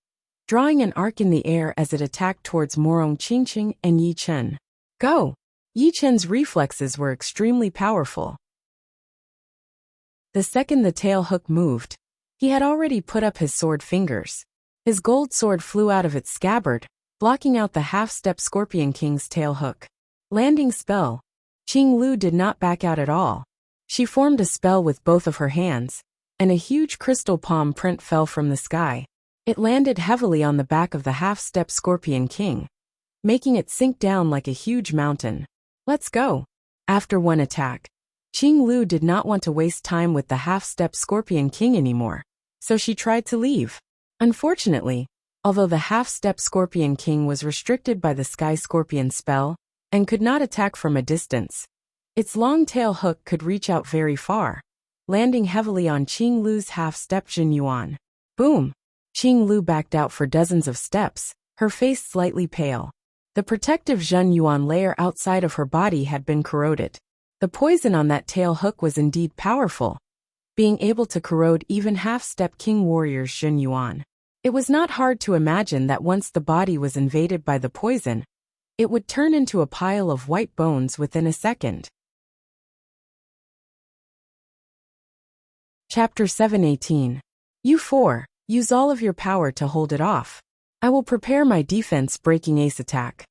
drawing an arc in the air as it attacked towards Morong Qingqing and Yi Chen. Go! Yi Chen's reflexes were extremely powerful. The second the tail hook moved, he had already put up his sword fingers. His gold sword flew out of its scabbard, blocking out the half-step Scorpion King's tail hook. Landing spell. Qing Lu did not back out at all. She formed a spell with both of her hands, and a huge crystal palm print fell from the sky. It landed heavily on the back of the half-step Scorpion King, making it sink down like a huge mountain. Let's go. After one attack, Qing Lu did not want to waste time with the half-step Scorpion King anymore, so she tried to leave. Unfortunately, although the half-step Scorpion King was restricted by the Sky Scorpion spell and could not attack from a distance, its long tail hook could reach out very far, landing heavily on Qing Lu's half-step Jin Yuan. Boom! Qing Lu backed out for dozens of steps, her face slightly pale. The protective Jin Yuan layer outside of her body had been corroded. The poison on that tail hook was indeed powerful, being able to corrode even half-step king warrior's Jin Yuan. It was not hard to imagine that once the body was invaded by the poison, it would turn into a pile of white bones within a second. Chapter 718. You 4, use all of your power to hold it off. I will prepare my defense breaking ace attack.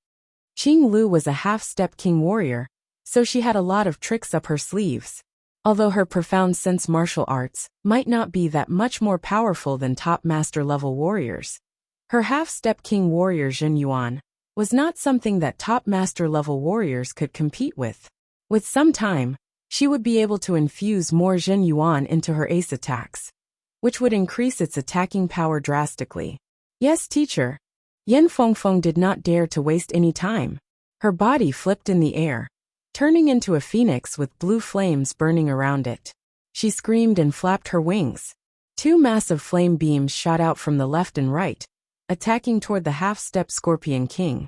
Qing Lu was a half-step king warrior, so she had a lot of tricks up her sleeves. Although her profound sense martial arts might not be that much more powerful than top master level warriors, her half-step king warrior Zhen Yuan was not something that top master level warriors could compete with. With some time, she would be able to infuse more Zhen Yuan into her ace attacks, which would increase its attacking power drastically. Yes, teacher. Yen Fengfeng did not dare to waste any time. Her body flipped in the air, turning into a phoenix with blue flames burning around it. She screamed and flapped her wings. Two massive flame beams shot out from the left and right, attacking toward the half-step Scorpion King,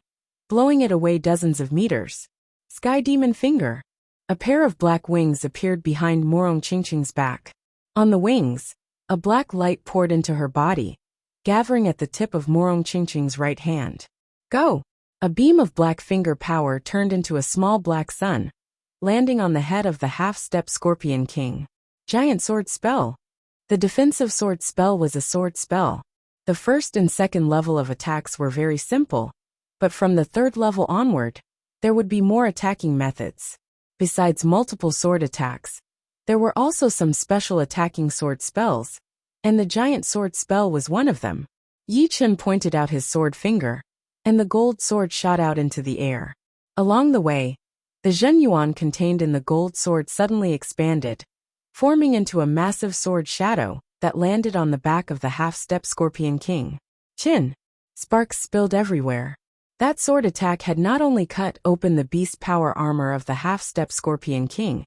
blowing it away dozens of meters. Sky Demon Finger. A pair of black wings appeared behind Morong Qingqing's back. On the wings, a black light poured into her body, gathering at the tip of Morong Qingqing's right hand. Go! A beam of black finger power turned into a small black sun, landing on the head of the half-step Scorpion King. Giant Sword Spell. The defensive sword spell was a sword spell. The first and second level of attacks were very simple, but from the third level onward, there would be more attacking methods. Besides multiple sword attacks, there were also some special attacking sword spells, and the giant sword spell was one of them. Yi Chen pointed out his sword finger, and the gold sword shot out into the air. Along the way, the Zhen Yuan contained in the gold sword suddenly expanded, forming into a massive sword shadow that landed on the back of the half-step Scorpion King. Chin! Sparks spilled everywhere. That sword attack had not only cut open the beast power armor of the half-step Scorpion King,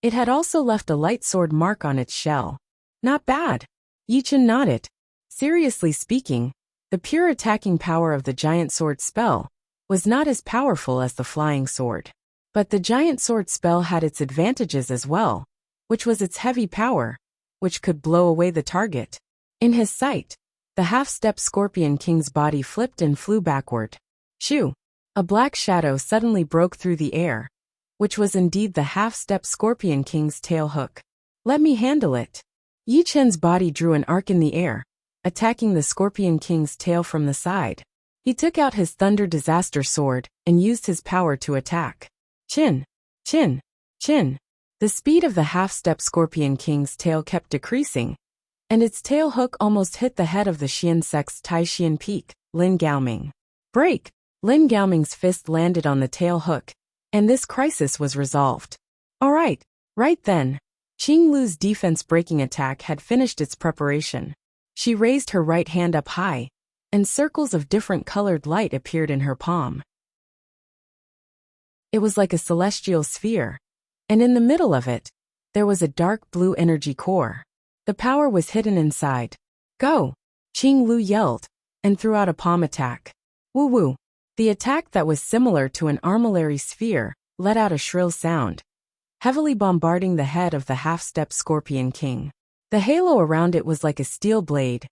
it had also left a light sword mark on its shell. Not bad. Yi Chen nodded. Seriously speaking, the pure attacking power of the giant sword spell was not as powerful as the flying sword. But the giant sword spell had its advantages as well, which was its heavy power, which could blow away the target. In his sight, the half-step Scorpion King's body flipped and flew backward. Shoo! A black shadow suddenly broke through the air, which was indeed the half-step Scorpion King's tail hook. Let me handle it. Yi Chen's body drew an arc in the air, attacking the Scorpion King's tail from the side. He took out his Thunder Disaster Sword and used his power to attack. Chin! Chin! Chin! The speed of the half-step Scorpion King's tail kept decreasing, and its tail hook almost hit the head of the Xian sect's Tai Xian Peak, Lin Gaoming. Break! Lin Gaoming's fist landed on the tail hook, and this crisis was resolved. Alright, right then. Qing Lu's defense-breaking attack had finished its preparation. She raised her right hand up high, and circles of different colored light appeared in her palm. It was like a celestial sphere, and in the middle of it, there was a dark blue energy core. The power was hidden inside. Go! Qing Lu yelled, and threw out a palm attack. Woo-woo! The attack that was similar to an armillary sphere let out a shrill sound, heavily bombarding the head of the half-step Scorpion King. The halo around it was like a steel blade,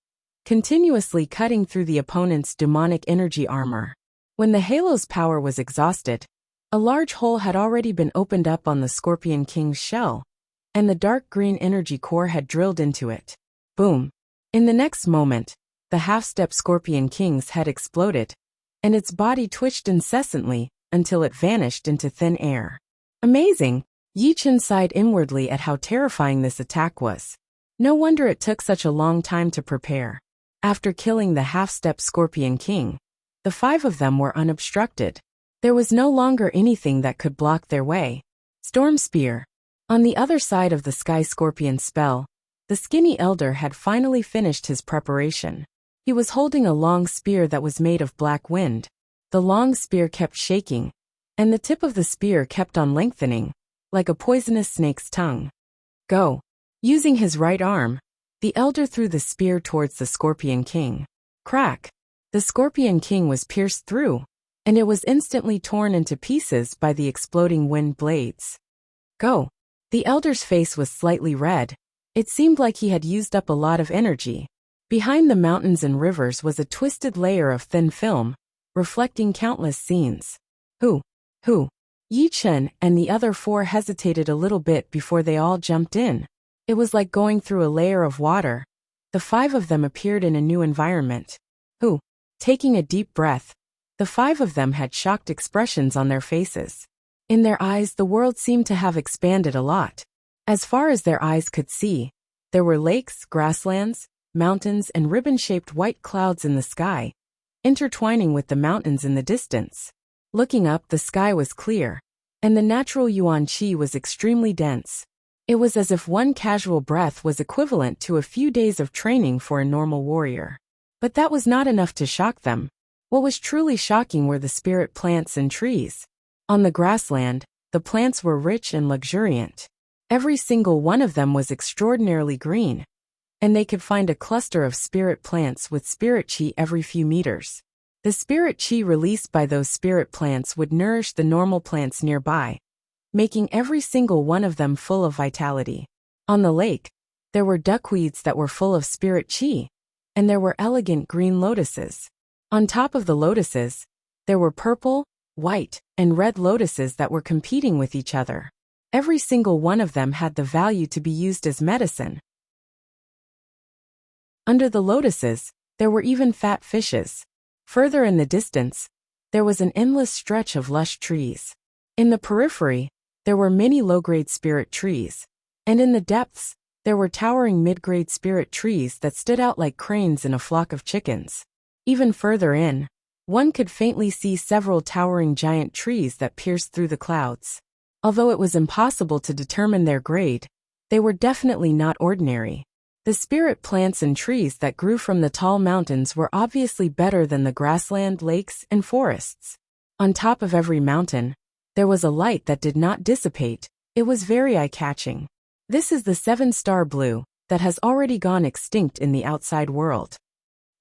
continuously cutting through the opponent's demonic energy armor. When the halo's power was exhausted, a large hole had already been opened up on the Scorpion King's shell, and the dark green energy core had drilled into it. Boom! In the next moment, the half-step Scorpion King's head exploded, and its body twitched incessantly until it vanished into thin air. Amazing! Yi Chen sighed inwardly at how terrifying this attack was. No wonder it took such a long time to prepare. After killing the half-step Scorpion King, the five of them were unobstructed. There was no longer anything that could block their way. Storm Spear. On the other side of the Sky Scorpion spell, the skinny elder had finally finished his preparation. He was holding a long spear that was made of black wind. The long spear kept shaking, and the tip of the spear kept on lengthening, like a poisonous snake's tongue. Go! Using his right arm, the elder threw the spear towards the Scorpion King. Crack! The Scorpion King was pierced through, and it was instantly torn into pieces by the exploding wind blades. Go! The elder's face was slightly red. It seemed like he had used up a lot of energy. Behind the mountains and rivers was a twisted layer of thin film, reflecting countless scenes. Who? Yi Chen and the other four hesitated a little bit before they all jumped in. It was like going through a layer of water. The five of them appeared in a new environment. Who? Taking a deep breath, the five of them had shocked expressions on their faces. In their eyes, the world seemed to have expanded a lot. As far as their eyes could see, there were lakes, grasslands, mountains, and ribbon-shaped white clouds in the sky, intertwining with the mountains in the distance. Looking up, the sky was clear, and the natural yuan qi was extremely dense. It was as if one casual breath was equivalent to a few days of training for a normal warrior. But that was not enough to shock them. What was truly shocking were the spirit plants and trees. On the grassland, the plants were rich and luxuriant. Every single one of them was extraordinarily green, and they could find a cluster of spirit plants with spirit qi every few meters. The spirit qi released by those spirit plants would nourish the normal plants nearby, making every single one of them full of vitality. On the lake, there were duckweeds that were full of spirit qi, and there were elegant green lotuses. On top of the lotuses, there were purple, white, and red lotuses that were competing with each other. Every single one of them had the value to be used as medicine. Under the lotuses, there were even fat fishes. Further in the distance, there was an endless stretch of lush trees. In the periphery, there were many low-grade spirit trees, and in the depths, there were towering mid-grade spirit trees that stood out like cranes in a flock of chickens. Even further in, one could faintly see several towering giant trees that pierced through the clouds. Although it was impossible to determine their grade, they were definitely not ordinary. The spirit plants and trees that grew from the tall mountains were obviously better than the grassland, lakes, and forests. On top of every mountain, there was a light that did not dissipate. It was very eye-catching. This is the 7-star blue that has already gone extinct in the outside world.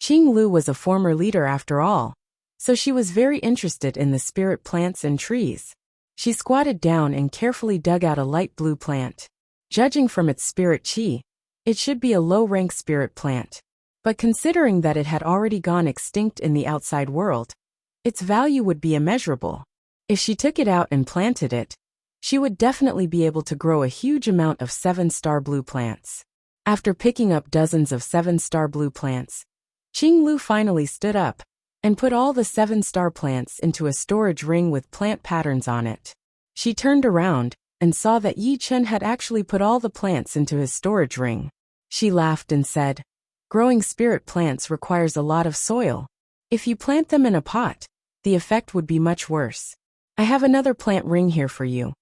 Qing Lu was a former leader after all, so she was very interested in the spirit plants and trees. She squatted down and carefully dug out a light blue plant. Judging from its spirit qi, it should be a low-rank spirit plant. But considering that it had already gone extinct in the outside world, its value would be immeasurable. If she took it out and planted it, she would definitely be able to grow a huge amount of 7-star blue plants. After picking up dozens of 7-star blue plants, Qing Lu finally stood up and put all the 7-star plants into a storage ring with plant patterns on it. She turned around and saw that Yi Chen had actually put all the plants into his storage ring. She laughed and said, "Growing spirit plants requires a lot of soil. If you plant them in a pot, the effect would be much worse. I have another plant ring here for you."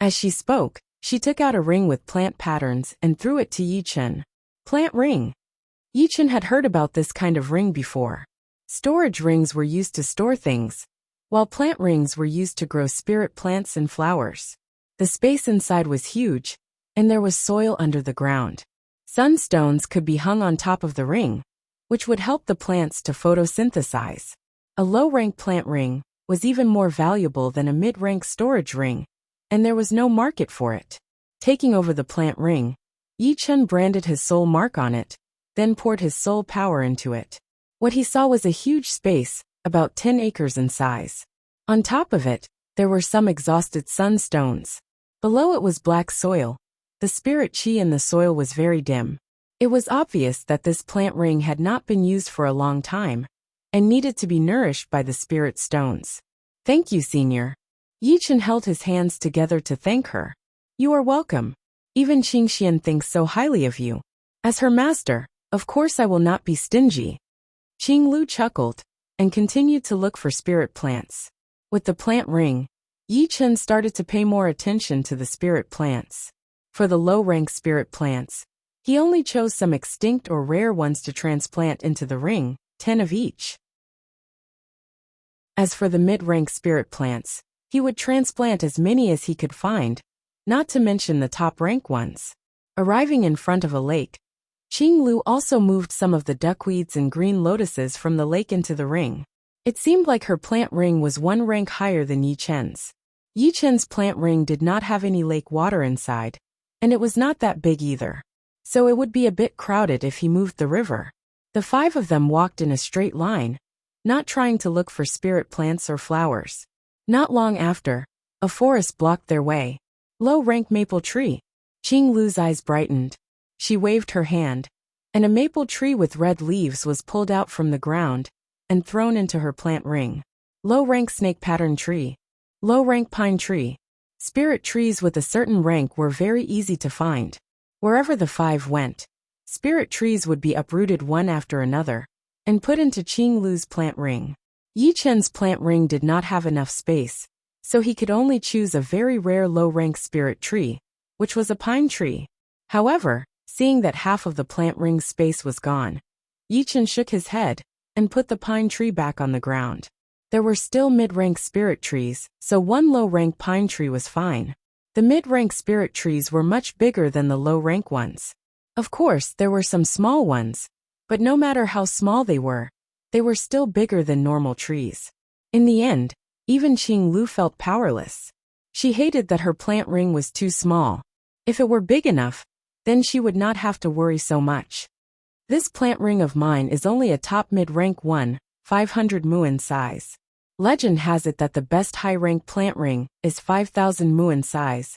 As she spoke, she took out a ring with plant patterns and threw it to Yi Chen. Plant ring. Yi Chen had heard about this kind of ring before. Storage rings were used to store things, while plant rings were used to grow spirit plants and flowers. The space inside was huge, and there was soil under the ground. Sunstones could be hung on top of the ring, which would help the plants to photosynthesize. A low-rank plant ring was even more valuable than a mid-rank storage ring, and there was no market for it. Taking over the plant ring, Yi Chen branded his soul mark on it, then poured his soul power into it. What he saw was a huge space, about 10 acres in size. On top of it, there were some exhausted sunstones. Below it was black soil. The spirit qi in the soil was very dim. It was obvious that this plant ring had not been used for a long time, and needed to be nourished by the spirit stones. "Thank you, Senior." Yi Chen held his hands together to thank her. "You are welcome. Even Qing Xian thinks so highly of you. As her master, of course I will not be stingy." Qing Lu chuckled and continued to look for spirit plants. With the plant ring, Yi Chen started to pay more attention to the spirit plants. For the low-rank spirit plants, he only chose some extinct or rare ones to transplant into the ring, 10 of each. As for the mid-rank spirit plants, he would transplant as many as he could find, not to mention the top-rank ones. Arriving in front of a lake, Qing Lu also moved some of the duckweeds and green lotuses from the lake into the ring. It seemed like her plant ring was one rank higher than Yi Chen's. Yi Chen's plant ring did not have any lake water inside, and it was not that big either. So it would be a bit crowded if he moved the river. The 5 of them walked in a straight line, not trying to look for spirit plants or flowers. Not long after, a forest blocked their way. Low-rank maple tree. Qing Lu's eyes brightened. She waved her hand, and a maple tree with red leaves was pulled out from the ground and thrown into her plant ring. Low-rank snake pattern tree. Low-rank pine tree. Spirit trees with a certain rank were very easy to find. Wherever the 5 went, spirit trees would be uprooted one after another and put into Qing Lu's plant ring. Yi Chen's plant ring did not have enough space, so he could only choose a very rare low-rank spirit tree, which was a pine tree. However, seeing that half of the plant ring's space was gone, Yi Chen shook his head and put the pine tree back on the ground. There were still mid-rank spirit trees, so one low-rank pine tree was fine. The mid-rank spirit trees were much bigger than the low-rank ones. Of course, there were some small ones, but no matter how small they were still bigger than normal trees. In the end, even Qing Lu felt powerless. She hated that her plant ring was too small. If it were big enough, then she would not have to worry so much. This plant ring of mine is only a top mid-rank one, 500 mu in size. Legend has it that the best high-rank plant ring is 5,000 mu in size,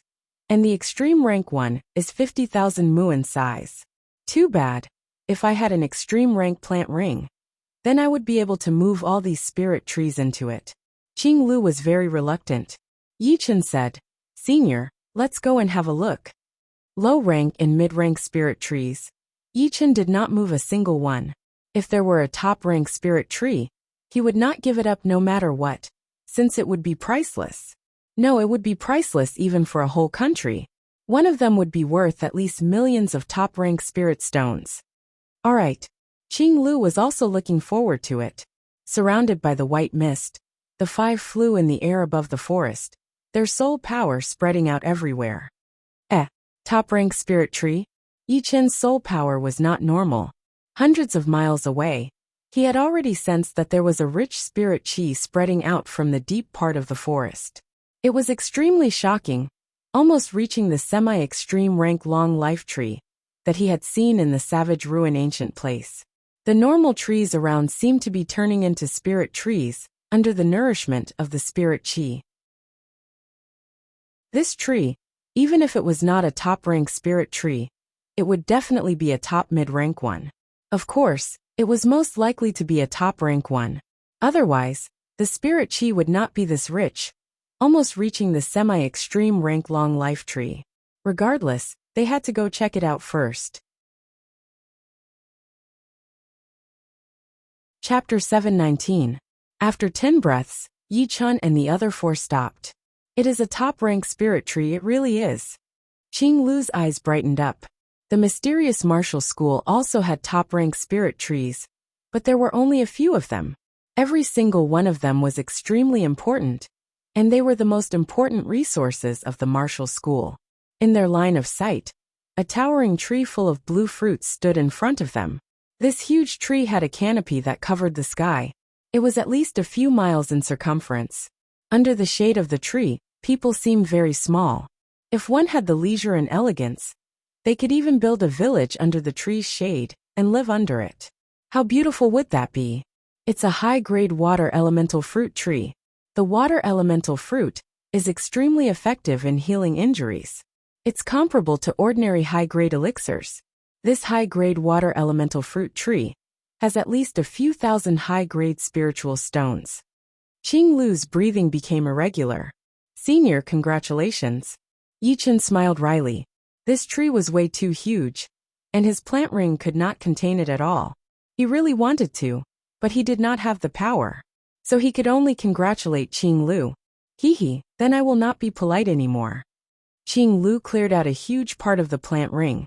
and the extreme rank one is 50,000 mu in size. Too bad. If I had an extreme rank plant ring, then I would be able to move all these spirit trees into it. Qing Lu was very reluctant. Yi Chen said, "Senior, let's go and have a look." Low-rank and mid-rank spirit trees. Yi Chen did not move a single one. If there were a top-rank spirit tree, he would not give it up no matter what, since it would be priceless. No, it would be priceless even for a whole country. One of them would be worth at least millions of top-rank spirit stones. Alright. Qing Lu was also looking forward to it. Surrounded by the white mist, the 5 flew in the air above the forest, their soul power spreading out everywhere. Top-rank spirit tree? Yi Chen's soul power was not normal. Hundreds of miles away, he had already sensed that there was a rich spirit chi spreading out from the deep part of the forest. It was extremely shocking, almost reaching the semi-extreme rank long life tree that he had seen in the savage ruin ancient place. The normal trees around seemed to be turning into spirit trees under the nourishment of the spirit chi. This tree, even if it was not a top-rank spirit tree, it would definitely be a top mid-rank one. Of course, it was most likely to be a top-rank one. Otherwise, the spirit chi would not be this rich, almost reaching the semi-extreme rank long life tree. Regardless, they had to go check it out first. Chapter 719. After 10 breaths, Yi Chen and the other 4 stopped. It is a top-rank spirit tree, it really is. Qing Lu's eyes brightened up. The mysterious martial school also had top-rank spirit trees, but there were only a few of them. Every single one of them was extremely important, and they were the most important resources of the martial school. In their line of sight, a towering tree full of blue fruits stood in front of them. This huge tree had a canopy that covered the sky. It was at least a few miles in circumference. Under the shade of the tree, people seemed very small. If one had the leisure and elegance, they could even build a village under the tree's shade and live under it. How beautiful would that be? It's a high-grade water elemental fruit tree. The water elemental fruit is extremely effective in healing injuries. It's comparable to ordinary high-grade elixirs. This high-grade water elemental fruit tree has at least a few thousand high-grade spiritual stones. Qing Lu's breathing became irregular. Senior, congratulations. Yi Chen smiled wryly. This tree was way too huge, and his plant ring could not contain it at all. He really wanted to, but he did not have the power. So he could only congratulate Qing Lu. Hee, then I will not be polite anymore. Qing Lu cleared out a huge part of the plant ring,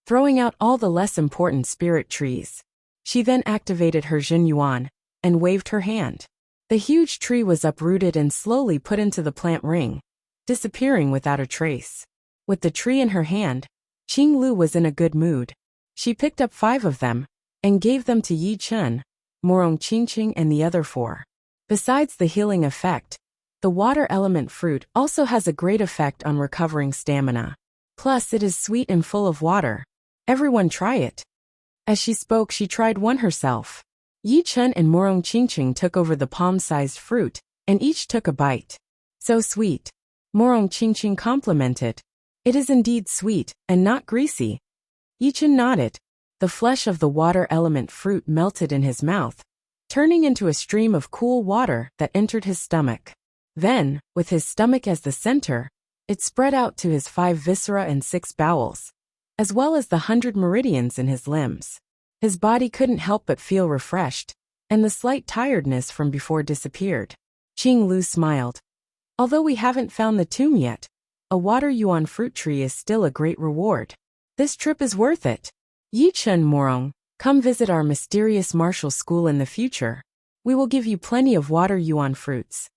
throwing out all the less important spirit trees. She then activated her Jin Yuan and waved her hand. The huge tree was uprooted and slowly put into the plant ring, disappearing without a trace. With the tree in her hand, Qing Lu was in a good mood. She picked up 5 of them and gave them to Yi Chen, Morong Qingqing and the other 4. Besides the healing effect, the water element fruit also has a great effect on recovering stamina. Plus, it is sweet and full of water. Everyone try it. As she spoke, she tried one herself. Yi Chen and Morong Qingqing took over the palm-sized fruit, and each took a bite. So sweet. Morong Qingqing complimented. It is indeed sweet, and not greasy. Yi Chen nodded. The flesh of the water element fruit melted in his mouth, turning into a stream of cool water that entered his stomach. Then, with his stomach as the center, It spread out to his 5 viscera and 6 bowels, as well as the 100 meridians in his limbs. His body couldn't help but feel refreshed, and the slight tiredness from before disappeared. Qing Lu smiled. Although we haven't found the tomb yet, a water yuan fruit tree is still a great reward. This trip is worth it. Yi Chen Morong, come visit our mysterious martial school in the future. We will give you plenty of water yuan fruits.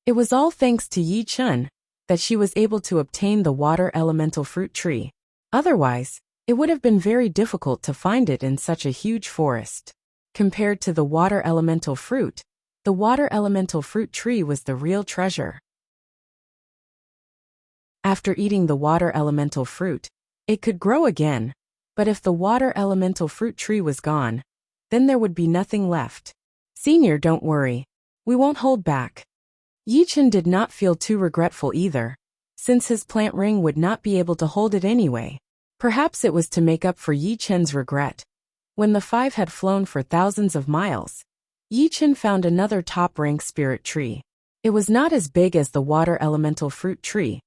It was all thanks to Yi Chen that she was able to obtain the water elemental fruit tree. Otherwise, it would have been very difficult to find it in such a huge forest. Compared to the water elemental fruit, the water elemental fruit tree was the real treasure. After eating the water elemental fruit, it could grow again, but if the water elemental fruit tree was gone, then there would be nothing left. Senior, don't worry. We won't hold back. Yi Chen did not feel too regretful either, since his plant ring would not be able to hold it anyway. Perhaps it was to make up for Yi Chen's regret. When the 5 had flown for thousands of miles, Yi Chen found another top-rank spirit tree. It was not as big as the water elemental fruit tree,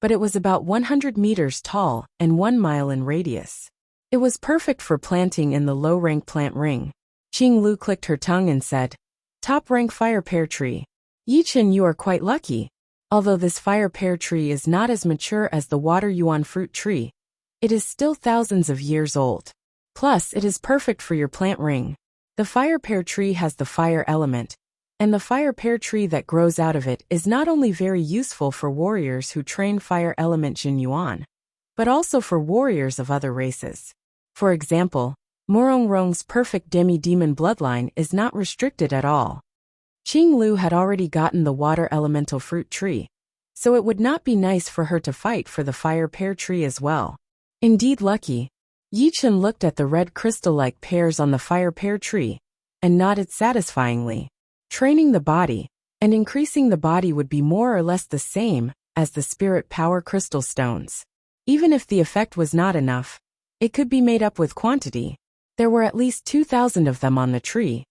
but it was about 100 meters tall and 1 mile in radius. It was perfect for planting in the low-rank plant ring. Qing Lu clicked her tongue and said, "Top-rank fire pear tree. Yi Chen, you are quite lucky. Although this fire pear tree is not as mature as the water yuan fruit tree, it is still thousands of years old. Plus, it is perfect for your plant ring. The fire pear tree has the fire element, and the fire pear tree that grows out of it is not only very useful for warriors who train fire element Jin Yuan, but also for warriors of other races. For example, Morong Rong's perfect demi-demon bloodline is not restricted at all." Qing Lu had already gotten the water elemental fruit tree, so it would not be nice for her to fight for the fire pear tree as well. Indeed lucky. Yi Chen looked at the red crystal-like pears on the fire pear tree, and nodded satisfyingly. Training the body and increasing the body would be more or less the same as the spirit power crystal stones. Even if the effect was not enough, it could be made up with quantity. There were at least 2,000 of them on the tree.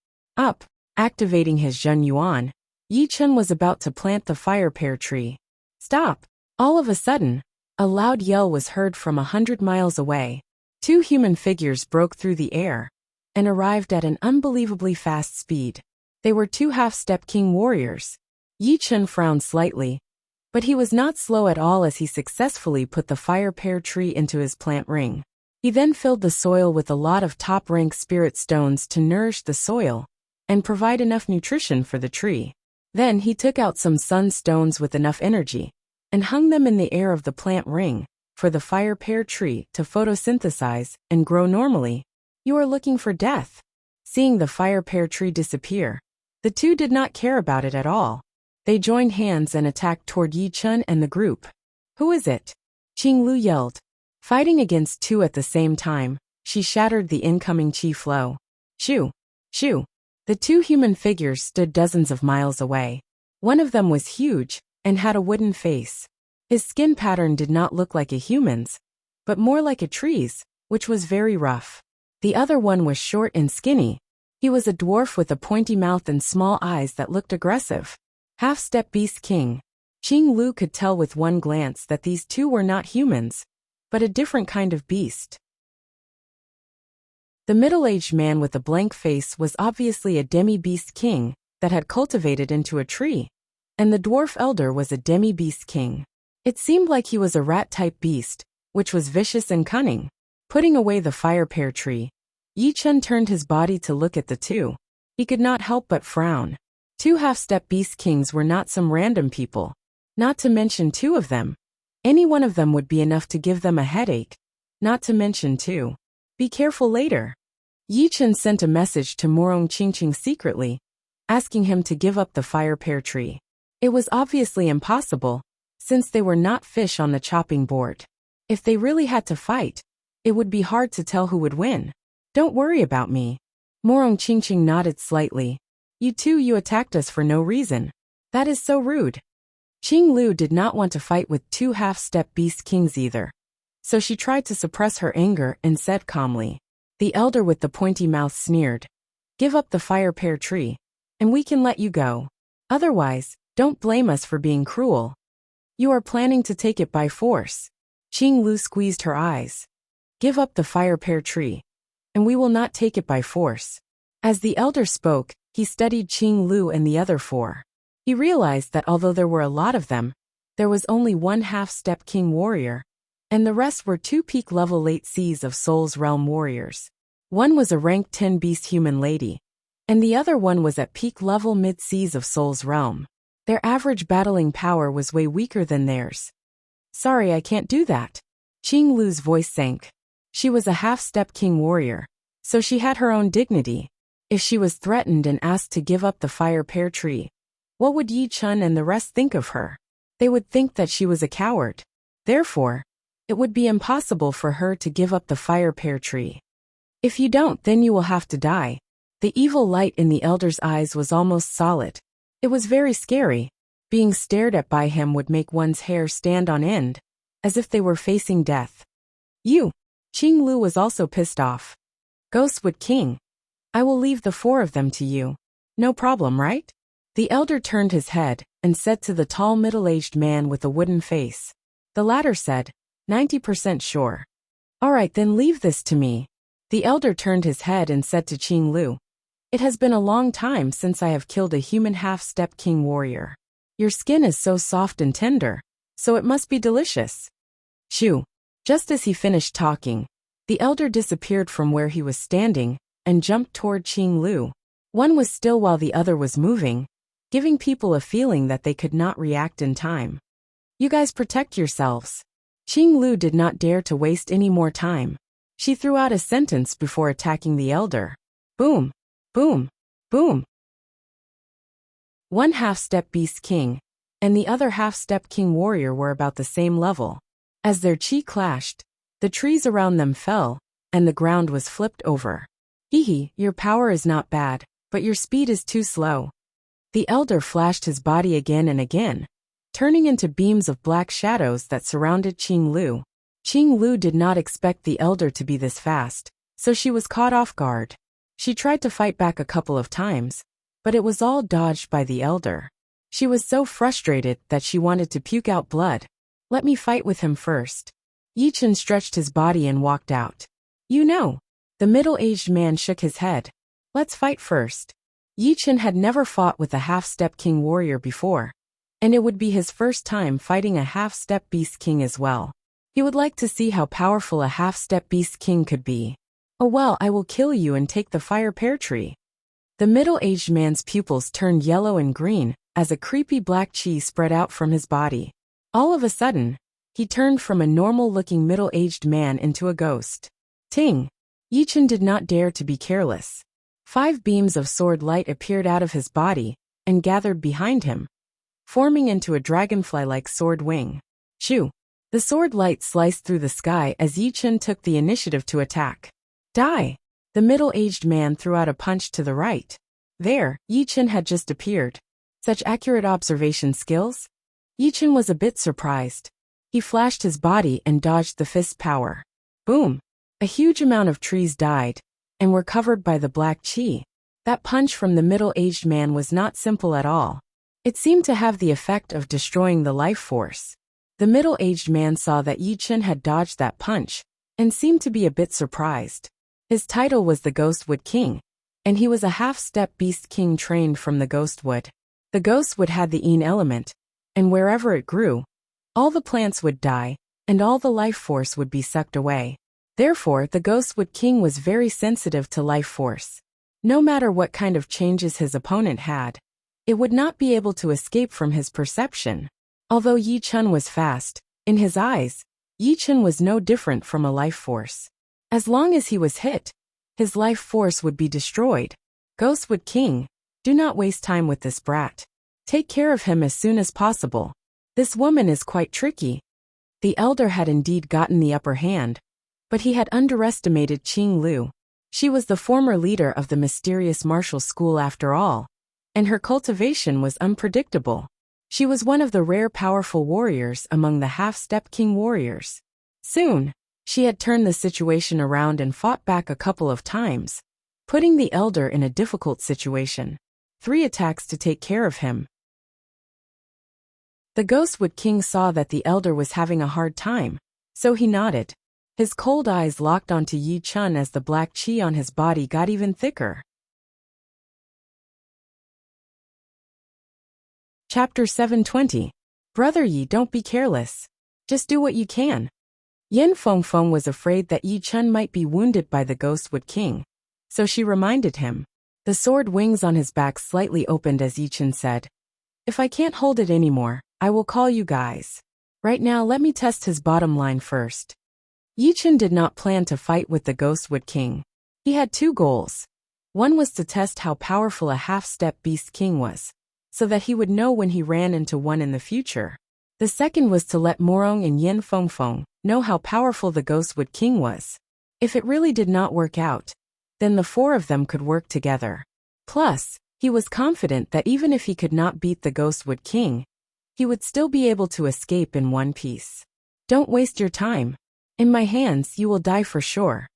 Activating his Zhen Yuan, Yi Chen was about to plant the fire pear tree. Stop! All of a sudden, a loud yell was heard from 100 miles away. 2 human figures broke through the air and arrived at an unbelievably fast speed. They were 2 half-step king warriors. Yi Chen frowned slightly, but he was not slow at all as he successfully put the fire pear tree into his plant ring. He then filled the soil with a lot of top-rank spirit stones to nourish the soil and provide enough nutrition for the tree. Then he took out some sun stones with enough energy and hung them in the air of the plant ring for the fire pear tree to photosynthesize and grow normally. You are looking for death. Seeing the fire pear tree disappear, the 2 did not care about it at all. They joined hands and attacked toward Yi Chen and the group. Who is it? Qing Lu yelled. Fighting against 2 at the same time, she shattered the incoming qi flow. Shoo! Shoo! The 2 human figures stood dozens of miles away. One of them was huge and had a wooden face. His skin pattern did not look like a human's, but more like a tree's, which was very rough. The other one was short and skinny. He was a dwarf with a pointy mouth and small eyes that looked aggressive. Half-step beast king. Qing Lu could tell with one glance that these 2 were not humans, but a different kind of beast. The middle-aged man with the blank face was obviously a demi-beast king that had cultivated into a tree, and the dwarf elder was a demi-beast king. It seemed like he was a rat-type beast, which was vicious and cunning. Putting away the fire pear tree, Yi Chen turned his body to look at the 2. He could not help but frown. 2 half-step beast kings were not some random people. Not to mention 2 of them. Any one of them would be enough to give them a headache. Not to mention 2. Be careful later. Yi Chen sent a message to Morong Qingqing secretly, asking him to give up the fire pear tree. It was obviously impossible, since they were not fish on the chopping board. If they really had to fight, it would be hard to tell who would win. Don't worry about me. Morong Qingqing nodded slightly. You attacked us for no reason. That is so rude. Qing Lu did not want to fight with 2 half-step beast kings either, so she tried to suppress her anger and said calmly. The elder with the pointy mouth sneered. Give up the fire pear tree, and we can let you go. Otherwise, don't blame us for being cruel. You are planning to take it by force. Qing Lu squeezed her eyes. Give up the fire pear tree, and we will not take it by force. As the elder spoke, he studied Qing Lu and the other four. He realized that although there were a lot of them, there was only one half-step king warrior, and the rest were two peak-level late Seas of Soul's Realm warriors. One was a rank 10 beast human lady, and the other one was at peak-level mid-Seas of Soul's Realm. Their average battling power was way weaker than theirs. Sorry, I can't do that. Qing Lu's voice sank. She was a half-step king warrior, so she had her own dignity. If she was threatened and asked to give up the fire pear tree, what would Yi Chun and the rest think of her? They would think that she was a coward. Therefore, it would be impossible for her to give up the fire pear tree. If you don't, then you will have to die. The evil light in the elder's eyes was almost solid. It was very scary. Being stared at by him would make one's hair stand on end, as if they were facing death. You! Qing Lu was also pissed off. Ghostwood King. I will leave the four of them to you. No problem, right? The elder turned his head and said to the tall middle-aged man with a wooden face. The latter said, 90% sure. All right, then leave this to me. The elder turned his head and said to Qing Lu, it has been a long time since I have killed a human half-step king warrior. Your skin is so soft and tender, so it must be delicious. Shoo. Just as he finished talking, the elder disappeared from where he was standing and jumped toward Qing Lu. One was still while the other was moving, giving people a feeling that they could not react in time. You guys protect yourselves. Qing Lu did not dare to waste any more time. She threw out a sentence before attacking the elder. Boom, boom, boom. One half-step beast king and the other half-step king warrior were about the same level. As their chi clashed, the trees around them fell, and the ground was flipped over. Hee, your power is not bad, but your speed is too slow. The elder flashed his body again and again, turning into beams of black shadows that surrounded Qing Lu. Qing Lu did not expect the elder to be this fast, so she was caught off guard. She tried to fight back a couple of times, but it was all dodged by the elder. She was so frustrated that she wanted to puke out blood. Let me fight with him first. Yi Chun stretched his body and walked out. You know. The middle-aged man shook his head. Let's fight first. Yi Chun had never fought with a half-step king warrior before, and it would be his first time fighting a half-step beast king as well. He would like to see how powerful a half-step beast king could be. Oh well, I will kill you and take the fire pear tree. The middle-aged man's pupils turned yellow and green as a creepy black chi spread out from his body. All of a sudden, he turned from a normal-looking middle-aged man into a ghost. Ting! Yi Chun did not dare to be careless. 5 beams of sword light appeared out of his body and gathered behind him, forming into a dragonfly-like sword wing. Shoo! The sword light sliced through the sky as Yi Chun took the initiative to attack. Die! The middle-aged man threw out a punch to the right. There, Yi Chun had just appeared. Such accurate observation skills? Yi Chun was a bit surprised. He flashed his body and dodged the fist's power. Boom! A huge amount of trees died and were covered by the black chi. That punch from the middle-aged man was not simple at all. It seemed to have the effect of destroying the life force. The middle-aged man saw that Yi Chun had dodged that punch and seemed to be a bit surprised. His title was the Ghostwood King, and he was a half-step beast king trained from the Ghostwood. The Ghostwood had the Yin element, and wherever it grew, all the plants would die, and all the life force would be sucked away. Therefore, the Ghostwood King was very sensitive to life force. No matter what kind of changes his opponent had, it would not be able to escape from his perception. Although Yi Chun was fast, in his eyes, Yi Chun was no different from a life force. As long as he was hit, his life force would be destroyed. Ghostwood King, do not waste time with this brat. Take care of him as soon as possible. This woman is quite tricky. The elder had indeed gotten the upper hand, but he had underestimated Qing Lu. She was the former leader of the mysterious martial school after all, and her cultivation was unpredictable. She was one of the rare powerful warriors among the half-step king warriors. Soon, she had turned the situation around and fought back a couple of times, putting the elder in a difficult situation. 3 attacks to take care of him. The Ghostwood King saw that the elder was having a hard time, so he nodded. His cold eyes locked onto Yi Chun as the black qi on his body got even thicker. Chapter 720. Brother Yi, don't be careless. Just do what you can. Yin Fengfeng was afraid that Yi Chun might be wounded by the Ghostwood King, so she reminded him. The sword wings on his back slightly opened as Yi Chun said, "If I can't hold it anymore, I will call you guys. Right now let me test his bottom line first." Yi Chun did not plan to fight with the Ghostwood King. He had two goals. One was to test how powerful a half-step beast king was, so that he would know when he ran into one in the future. The second was to let Morong and Yin Fengfeng know how powerful the Ghostwood King was. If it really did not work out, then the four of them could work together. Plus, he was confident that even if he could not beat the Ghostwood King, he would still be able to escape in one piece. Don't waste your time. In my hands you will die for sure.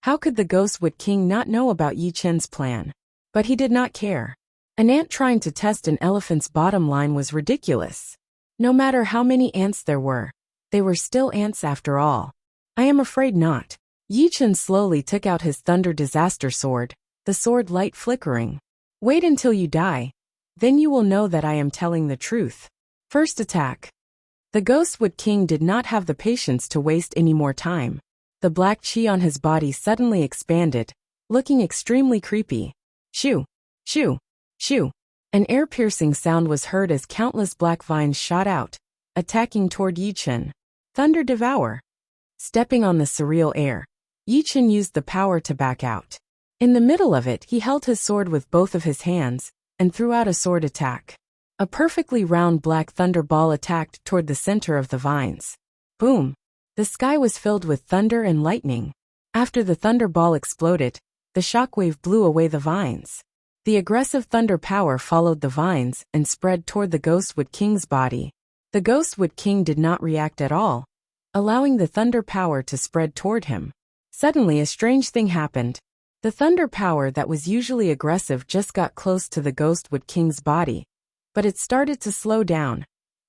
How could the Ghostwood King not know about Yi Chun's plan? But he did not care. An ant trying to test an elephant's bottom line was ridiculous. No matter how many ants there were, they were still ants after all. I am afraid not. Yi Chun slowly took out his Thunder Disaster Sword, the sword light flickering. Wait until you die. Then you will know that I am telling the truth. First attack. The Ghostwood King did not have the patience to waste any more time. The black qi on his body suddenly expanded, looking extremely creepy. Shoo! Shoo! Shoo! An ear-piercing sound was heard as countless black vines shot out, attacking toward Yi Chun. Thunder Devour. Stepping on the surreal air, Yi Chun used the power to back out. In the middle of it, he held his sword with both of his hands and threw out a sword attack. A perfectly round black thunder ball attacked toward the center of the vines. Boom! The sky was filled with thunder and lightning. After the thunder ball exploded, the shockwave blew away the vines. The aggressive thunder power followed the vines and spread toward the Ghostwood King's body. The Ghostwood King did not react at all, allowing the thunder power to spread toward him. Suddenly a strange thing happened. The thunder power that was usually aggressive just got close to the Ghostwood King's body, but it started to slow down,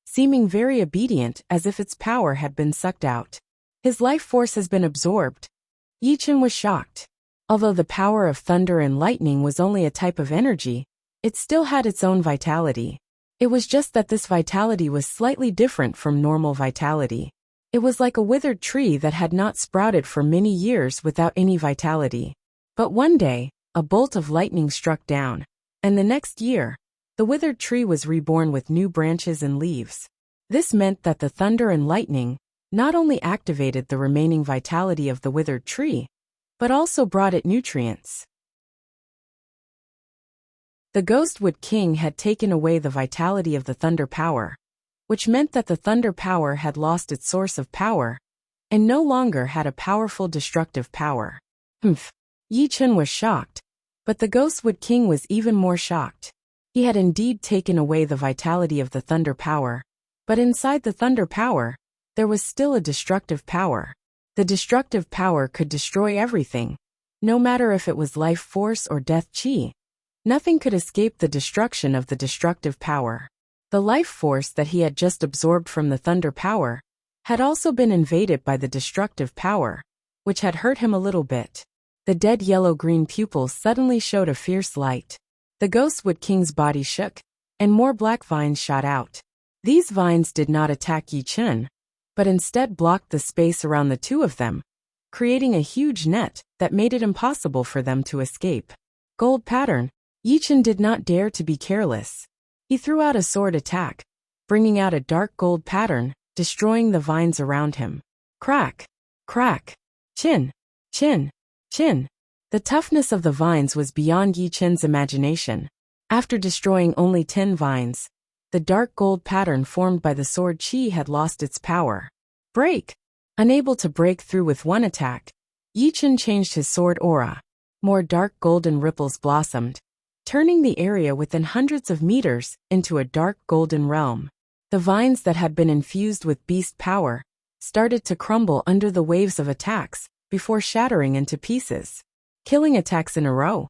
seeming very obedient as if its power had been sucked out. His life force has been absorbed. Yi Chun was shocked. Although the power of thunder and lightning was only a type of energy, it still had its own vitality. It was just that this vitality was slightly different from normal vitality. It was like a withered tree that had not sprouted for many years without any vitality. But one day, a bolt of lightning struck down, and the next year, the withered tree was reborn with new branches and leaves. This meant that the thunder and lightning not only activated the remaining vitality of the withered tree, but also brought it nutrients. The Ghostwood King had taken away the vitality of the thunder power, which meant that the thunder power had lost its source of power, and no longer had a powerful destructive power. Yi Chun was shocked, but the Ghostwood King was even more shocked. He had indeed taken away the vitality of the thunder power, but inside the thunder power, there was still a destructive power. The destructive power could destroy everything, no matter if it was life force or death chi. Nothing could escape the destruction of the destructive power. The life force that he had just absorbed from the thunder power had also been invaded by the destructive power, which had hurt him a little bit. The dead yellow-green pupils suddenly showed a fierce light. The Ghostwood King's body shook, and more black vines shot out. These vines did not attack Yi Chun, but instead blocked the space around the two of them, creating a huge net that made it impossible for them to escape. Gold pattern. Yi Chun did not dare to be careless. He threw out a sword attack, bringing out a dark gold pattern, destroying the vines around him. Crack! Crack! Chin! Chin! Chin! The toughness of the vines was beyond Yi Chun's imagination. After destroying only 10 vines, the dark gold pattern formed by the sword chi had lost its power. Break! Unable to break through with one attack, Yi Chun changed his sword aura. More dark golden ripples blossomed, turning the area within hundreds of meters into a dark golden realm. The vines that had been infused with beast power started to crumble under the waves of attacks before shattering into pieces. Killing attacks in a row.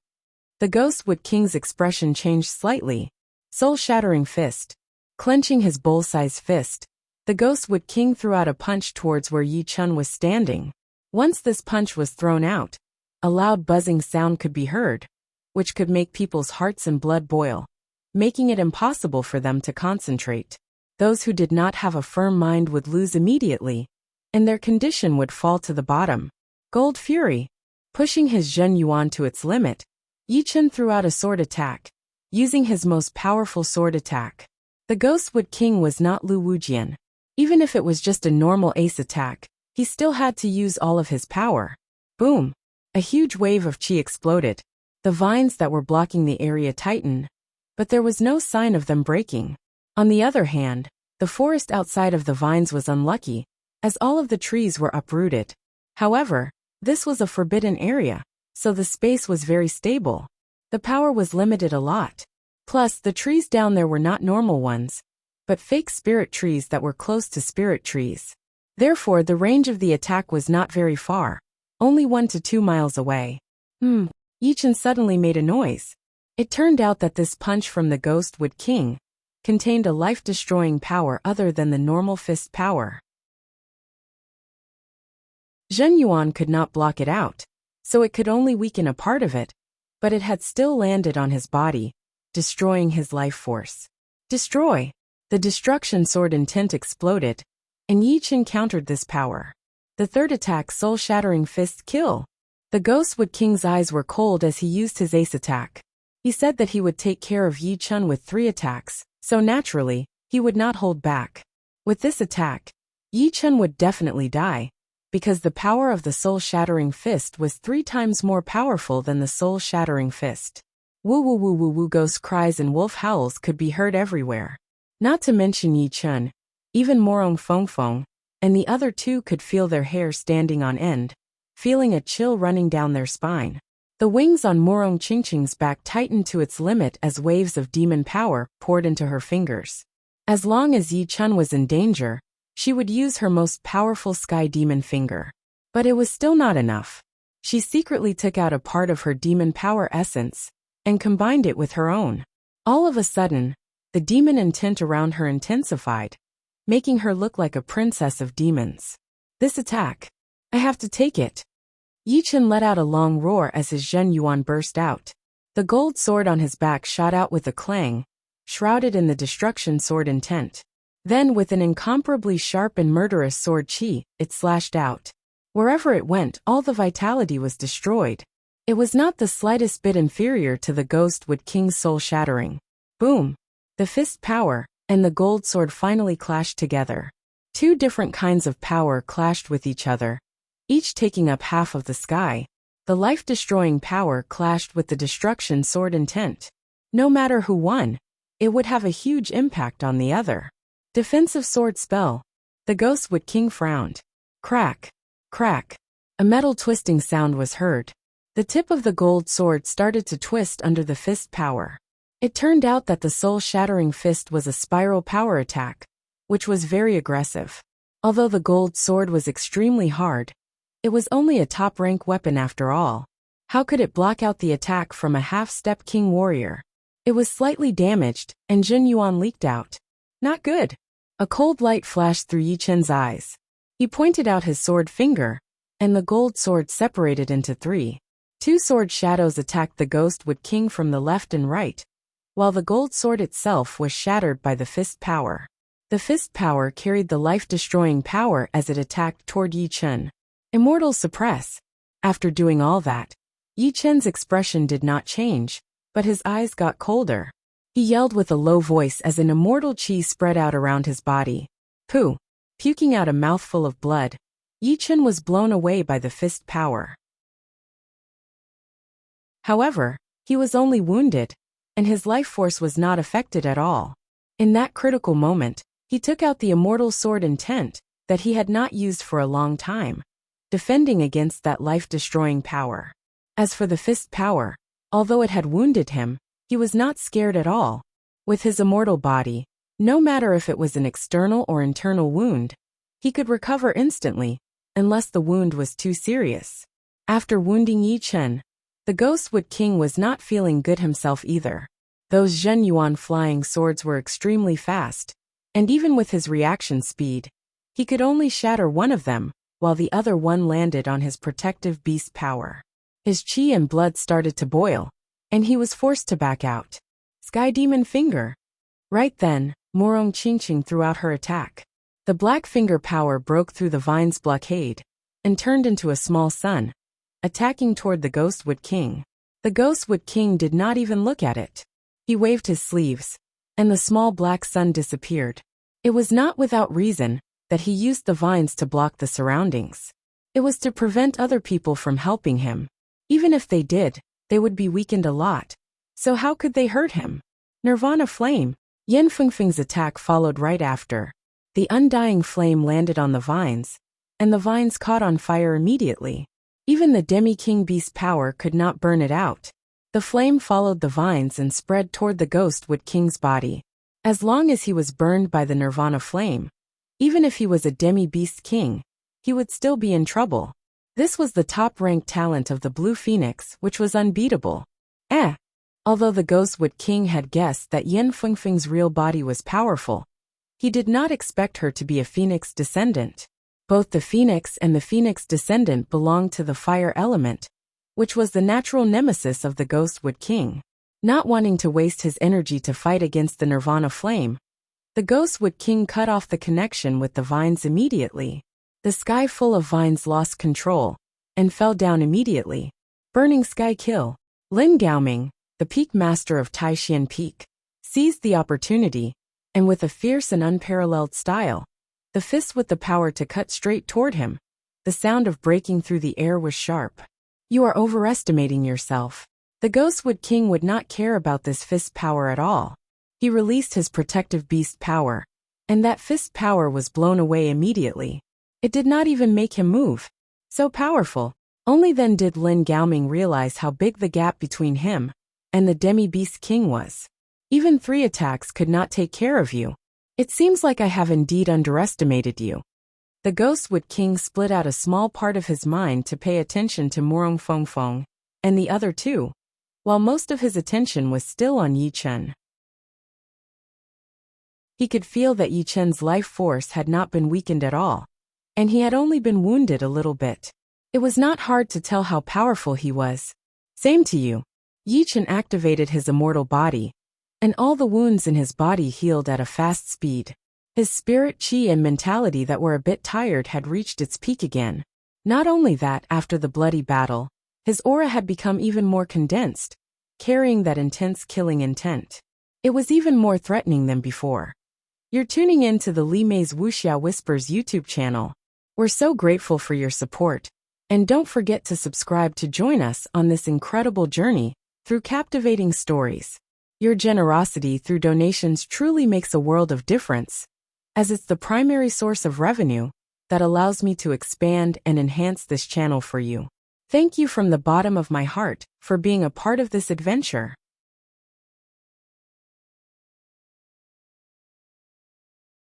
The Ghostwood King's expression changed slightly. Soul-shattering fist. Clenching his bowl-sized fist, the Ghostwood King threw out a punch towards where Yi Chun was standing. Once this punch was thrown out, a loud buzzing sound could be heard, which could make people's hearts and blood boil, making it impossible for them to concentrate. Those who did not have a firm mind would lose immediately, and their condition would fall to the bottom. Gold Fury. Pushing his Zhen Yuan to its limit, Yi Chun threw out a sword attack, using his most powerful sword attack. The Ghostwood King was not Lu Wujian. Even if it was just a normal ace attack, he still had to use all of his power. Boom! A huge wave of chi exploded. The vines that were blocking the area tightened, but there was no sign of them breaking. On the other hand, the forest outside of the vines was unlucky, as all of the trees were uprooted. However, this was a forbidden area, so the space was very stable. The power was limited a lot. Plus, the trees down there were not normal ones, but fake spirit trees that were close to spirit trees. Therefore, the range of the attack was not very far, only 1 to 2 miles away. Yi Chun suddenly made a noise. It turned out that this punch from the Ghostwood King contained a life-destroying power other than the normal fist power. Zhen Yuan could not block it out, so it could only weaken a part of it, but it had still landed on his body, destroying his life force. Destroy! The destruction sword intent exploded, and Yi Chun countered this power. The third attack, soul-shattering fist kill. The Ghostwood King's eyes were cold as he used his ace attack. He said that he would take care of Yi Chun with 3 attacks, so naturally, he would not hold back. With this attack, Yi Chun would definitely die, because the power of the soul-shattering fist was 3 times more powerful than the soul-shattering fist. Woo woo woo woo woo, ghost cries and wolf howls could be heard everywhere. Not to mention Yi Chun, even Morong Fong Fong, and the other 2 could feel their hair standing on end, feeling a chill running down their spine. The wings on Morong Chingching's back tightened to its limit as waves of demon power poured into her fingers. As long as Yi Chun was in danger, she would use her most powerful sky demon finger. But it was still not enough. She secretly took out a part of her demon power essence and combined it with her own. All of a sudden, the demon intent around her intensified, making her look like a princess of demons. This attack, I have to take it. Yi Chun let out a long roar as his Zhen Yuan burst out. The gold sword on his back shot out with a clang, shrouded in the destruction sword intent. Then, with an incomparably sharp and murderous sword chi, it slashed out. Wherever it went, all the vitality was destroyed. It was not the slightest bit inferior to the Ghostwood King's soul-shattering. Boom! The fist power and the gold sword finally clashed together. 2 different kinds of power clashed with each other, each taking up half of the sky. The life-destroying power clashed with the destruction sword intent. No matter who won, it would have a huge impact on the other. Defensive sword spell. The Ghostwood King frowned. Crack! Crack! A metal twisting sound was heard. The tip of the gold sword started to twist under the fist power. It turned out that the soul-shattering fist was a spiral power attack, which was very aggressive. Although the gold sword was extremely hard, it was only a top-rank weapon after all. How could it block out the attack from a half-step king warrior? It was slightly damaged, and Zhen Yuan leaked out. Not good. A cold light flashed through Yi Chun's eyes. He pointed out his sword finger, and the gold sword separated into 3. 2 sword shadows attacked the Ghostwood King from the left and right, while the gold sword itself was shattered by the fist power. The fist power carried the life-destroying power as it attacked toward Yi Chun. Immortal suppress. After doing all that, Yi Chun's expression did not change, but his eyes got colder. He yelled with a low voice as an immortal chi spread out around his body. Pooh! Puking out a mouthful of blood, Yi Chun was blown away by the fist power. However, he was only wounded, and his life force was not affected at all. In that critical moment, he took out the immortal sword intent that he had not used for a long time, defending against that life-destroying power. As for the fist power, although it had wounded him, he was not scared at all. With his immortal body, no matter if it was an external or internal wound, he could recover instantly, unless the wound was too serious. After wounding Yi Chun, the Ghostwood King was not feeling good himself either. Those Zhen Yuan flying swords were extremely fast, and even with his reaction speed, he could only shatter one of them, while the other one landed on his protective beast power. His chi and blood started to boil, and he was forced to back out. Sky Demon Finger. Right then, Morong Qingqing threw out her attack. The black finger power broke through the vine's blockade and turned into a small sun, attacking toward the Ghostwood King. The Ghostwood King did not even look at it. He waved his sleeves, and the small black sun disappeared. It was not without reason that he used the vines to block the surroundings. It was to prevent other people from helping him. Even if they did, they would be weakened a lot. So how could they hurt him? Nirvana Flame. Yan Fengfeng's attack followed right after. The undying flame landed on the vines, and the vines caught on fire immediately. Even the Demi-King Beast power could not burn it out. The flame followed the vines and spread toward the Ghostwood King's body. As long as he was burned by the Nirvana Flame, even if he was a Demi-Beast King, he would still be in trouble. This was the top-ranked talent of the Blue Phoenix, which was unbeatable. Although the Ghostwood King had guessed that Yan Fengfeng's real body was powerful, he did not expect her to be a Phoenix descendant. Both the Phoenix and the Phoenix descendant belonged to the fire element, which was the natural nemesis of the Ghostwood King. Not wanting to waste his energy to fight against the Nirvana Flame, the Ghostwood King cut off the connection with the vines immediately. The sky full of vines lost control and fell down immediately. Burning Sky Kill. Lin Gaoming, the peak master of Taishan Peak, seized the opportunity, and with a fierce and unparalleled style, the fist with the power to cut straight toward him. The sound of breaking through the air was sharp. You are overestimating yourself. The Ghostwood King would not care about this fist power at all. He released his protective beast power, and that fist power was blown away immediately. It did not even make him move. So powerful. Only then did Lin Gaoming realize how big the gap between him and the Demi-Beast King was. Even 3 attacks could not take care of you. It seems like I have indeed underestimated you. The Ghostwood King split out a small part of his mind to pay attention to Morong Fengfeng and the other 2, while most of his attention was still on Yi Chen. He could feel that Yi Chen's life force had not been weakened at all, and he had only been wounded a little bit. It was not hard to tell how powerful he was. Same to you. Yi Chen activated his immortal body, and all the wounds in his body healed at a fast speed. His spirit, chi, and mentality that were a bit tired had reached its peak again. Not only that, after the bloody battle, his aura had become even more condensed, carrying that intense killing intent. It was even more threatening than before. You're tuning in to the Li Mei's Wuxia Whispers YouTube channel. We're so grateful for your support, and don't forget to subscribe to join us on this incredible journey through captivating stories. Your generosity through donations truly makes a world of difference, as it's the primary source of revenue that allows me to expand and enhance this channel for you. Thank you from the bottom of my heart for being a part of this adventure.